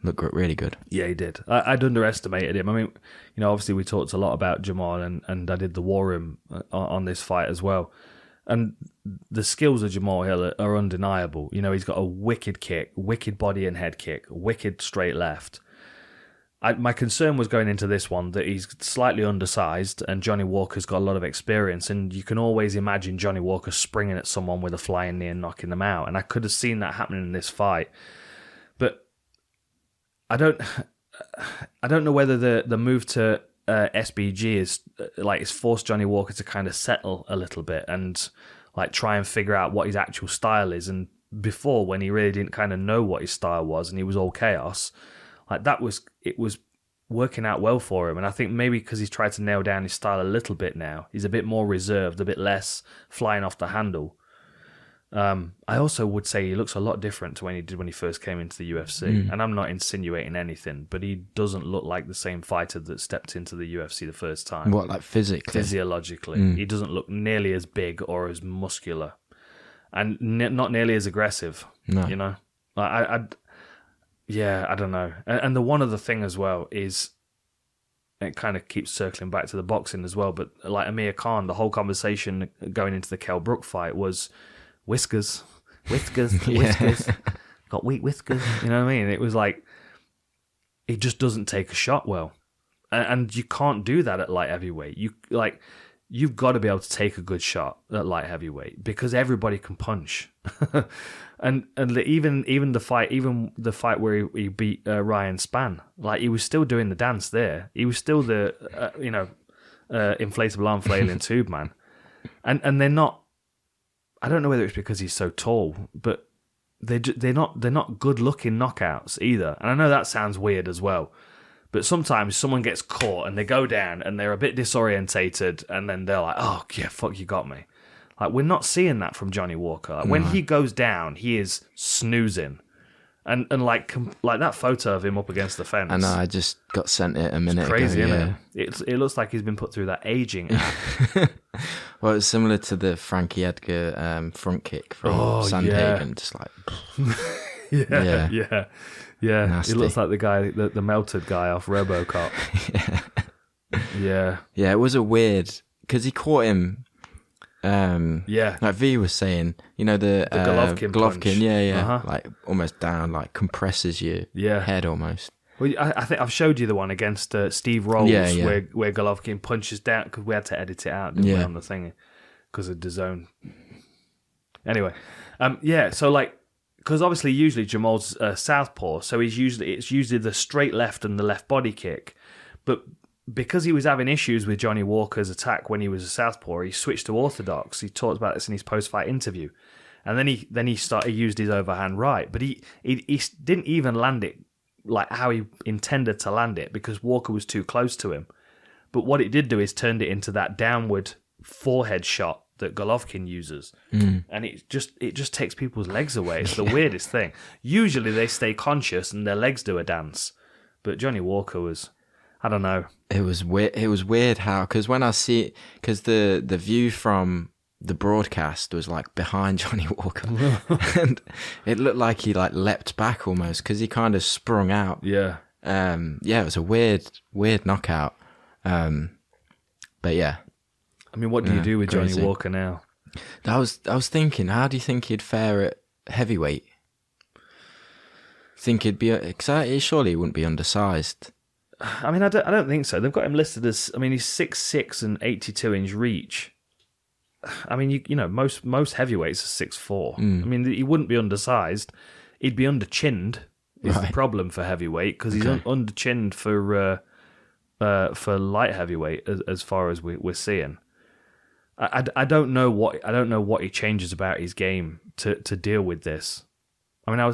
looked really good. Yeah, he did. I'd underestimated him. I mean, you know, obviously we talked a lot about Jamal, and I did the war room on this fight as well. And the skills of Jamahal Hill are undeniable. You know, he's got a wicked kick, wicked body and head kick, wicked straight left. My concern was going into this one that he's slightly undersized, and Johnny Walker's got a lot of experience, and you can always imagine Johnny Walker springing at someone with a flying knee and knocking them out. And I could have seen that happening in this fight. But I don't know whether the move to SBG is it's forced Johnny Walker to kind of settle a little bit and like try and figure out what his actual style is. And before, when he really didn't kind of know what his style was and he was all chaos, like it was working out well for him. And I think maybe because he's tried to nail down his style a little bit now, he's a bit more reserved, a bit less flying off the handle. I also would say he looks a lot different to when he did when he first came into the UFC. And I'm not insinuating anything, but he doesn't look like the same fighter that stepped into the UFC the first time. What, like physically? Physiologically. He doesn't look nearly as big or as muscular. And not nearly as aggressive. No. You know? I don't know. And the one other thing as well is, it kind of keeps circling back to the boxing as well, but like Amir Khan, the whole conversation going into the Kell Brook fight was whiskers, got weak whiskers. You know what I mean? It was like, he just doesn't take a shot well, and you can't do that at light heavyweight. You've got to be able to take a good shot at light heavyweight because everybody can punch. and even the fight where he beat Ryan Spann, like he was still doing the dance there. He was still the inflatable arm flailing tube man, and they're not. I don't know whether it's because he's so tall, but they're not good looking knockouts either. And I know that sounds weird as well, but sometimes someone gets caught and they go down and they're a bit disorientated, and then they're like, "Oh yeah, fuck, you got me." Like, we're not seeing that from Johnny Walker. Like, when he goes down, he is snoozing. And like that photo of him up against the fence. I know, I just got sent it a minute ago. Crazy, isn't it? It looks like he's been put through that aging app. Well, it's similar to the Frankie Edgar front kick from Sandhagen. Just like... Yeah. Nasty. He looks like the guy, the melted guy off RoboCop. Yeah, it was a weird... Because he caught him... like V was saying, the Golovkin punch. Like almost down, like compresses your head almost. Well, I think I've showed you the one against Steve Rolls where Golovkin punches down, because we had to edit it out, didn't we, on the thing because of DAZN. Anyway, so like, because obviously usually Jamal's southpaw, so it's usually the straight left and the left body kick, but because he was having issues with Johnny Walker's attack when he was a southpaw, he switched to orthodox. He talked about this in his post-fight interview, and then he used his overhand right, but he didn't even land it like how he intended to land it, because Walker was too close to him. But what it did do is turned it into that downward forehead shot that Golovkin uses, and it just takes people's legs away. It's the weirdest thing. Usually they stay conscious and their legs do a dance, but Johnny Walker was... I don't know. It was weird. It was weird how, because when I see it, because the view from the broadcast was like behind Johnny Walker, and it looked like he like leapt back almost, because he kind of sprung out. Yeah. It was a weird knockout. But yeah. I mean, what do you do with crazy. Johnny Walker now? I was thinking, how do you think he'd fare at heavyweight? Think he'd be? Because surely he wouldn't be undersized. I mean, I don't think so. They've got him listed as, I mean, he's 6'6" and 82-inch reach. I mean, most heavyweights are 6'4". I mean, he wouldn't be undersized. He'd be underchinned. Is the problem for heavyweight, because he's underchinned for light heavyweight as far as we're seeing. I don't know what he changes about his game to deal with this. I mean,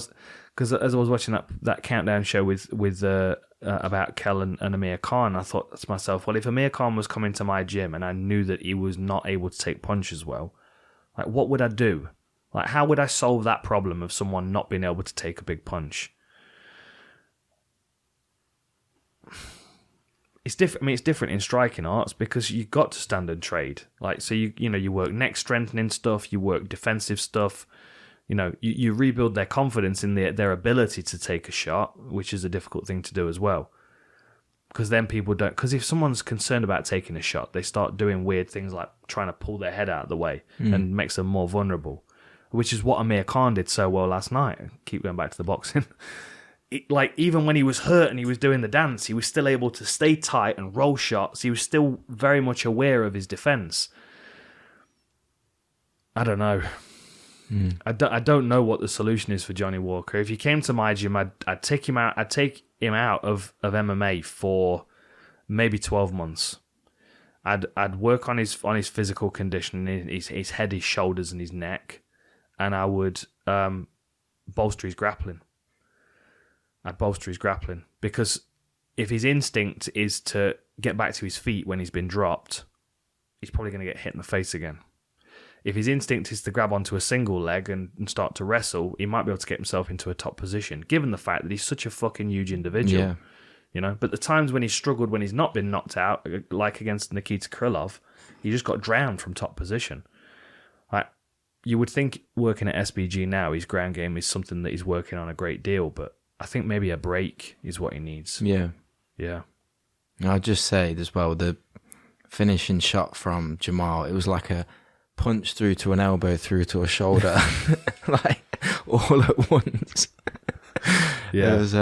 because as I was watching that countdown show with about Kell and Amir Khan, I thought to myself, well, if Amir Khan was coming to my gym and I knew that he was not able to take punches well, like, what would I do? Like, how would I solve that problem of someone not being able to take a big punch? It's different. I mean, it's different in striking arts, because you've got to stand and trade. Like, so you work neck strengthening stuff, you work defensive stuff. You rebuild their confidence in their ability to take a shot, which is a difficult thing to do as well. Because then people don't... Because if someone's concerned about taking a shot, they start doing weird things like trying to pull their head out of the way and makes them more vulnerable, which is what Amir Khan did so well last night. Keep going back to the boxing. Like, even when he was hurt and he was doing the dance, he was still able to stay tight and roll shots. He was still very much aware of his defense. I don't know. I don't know what the solution is for Johnny Walker. If he came to my gym, I'd take him out. I'd take him out of MMA for maybe 12 months. I'd work on his physical condition, his head, his shoulders, and his neck, and I would bolster his grappling. I'd bolster his grappling, because if his instinct is to get back to his feet when he's been dropped, he's probably going to get hit in the face again. If his instinct is to grab onto a single leg and start to wrestle, he might be able to get himself into a top position, given the fact that he's such a fucking huge individual. Yeah. But the times when he's struggled, when he's not been knocked out, like against Nikita Krylov, he just got drowned from top position. Like, you would think working at SBG now, his ground game is something that he's working on a great deal, but I think maybe a break is what he needs. Yeah. Yeah. I'll just say as well, the finishing shot from Jamal, it was like a punch through to an elbow through to a shoulder, like all at once. Yeah. It was,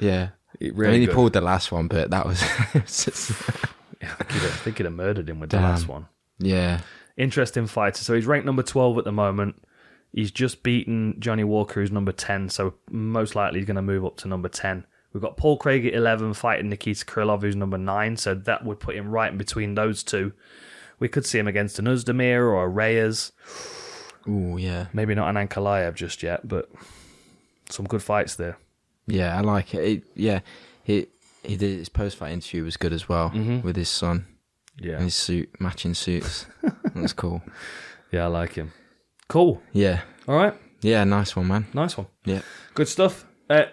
yeah. He pulled the last one, but that was... I think he'd have murdered him with the last one. Yeah. Interesting fighter. So he's ranked number 12 at the moment. He's just beaten Johnny Walker, who's number 10, so most likely he's going to move up to number 10. We've got Paul Craig at 11 fighting Nikita Krylov, who's number 9, so that would put him right in between those two. We could see him against an Özdemir or a Reyes. Ooh, yeah. Maybe not an Anheliger just yet, but some good fights there. Yeah, I like it. He did his post-fight interview was good as well with his son. Yeah. And his suit, matching suits. That's cool. Yeah, I like him. Cool. Yeah. All right. Yeah, nice one, man. Nice one. Yeah. Good stuff.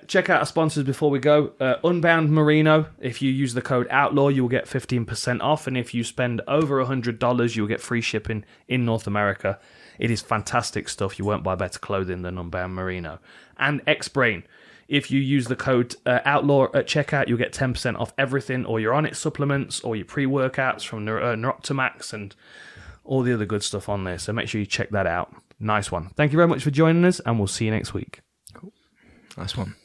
Check out our sponsors before we go. Unbound Merino. If you use the code OUTLAW, you will get 15% off. And if you spend over $100, you will get free shipping in North America. It is fantastic stuff. You won't buy better clothing than Unbound Merino. And X-Brain. If you use the code OUTLAW at checkout, you'll get 10% off everything, or your Onnit supplements, or your pre-workouts from Neuroptimax, and all the other good stuff on there. So make sure you check that out. Nice one. Thank you very much for joining us, and we'll see you next week. Cool. Nice one.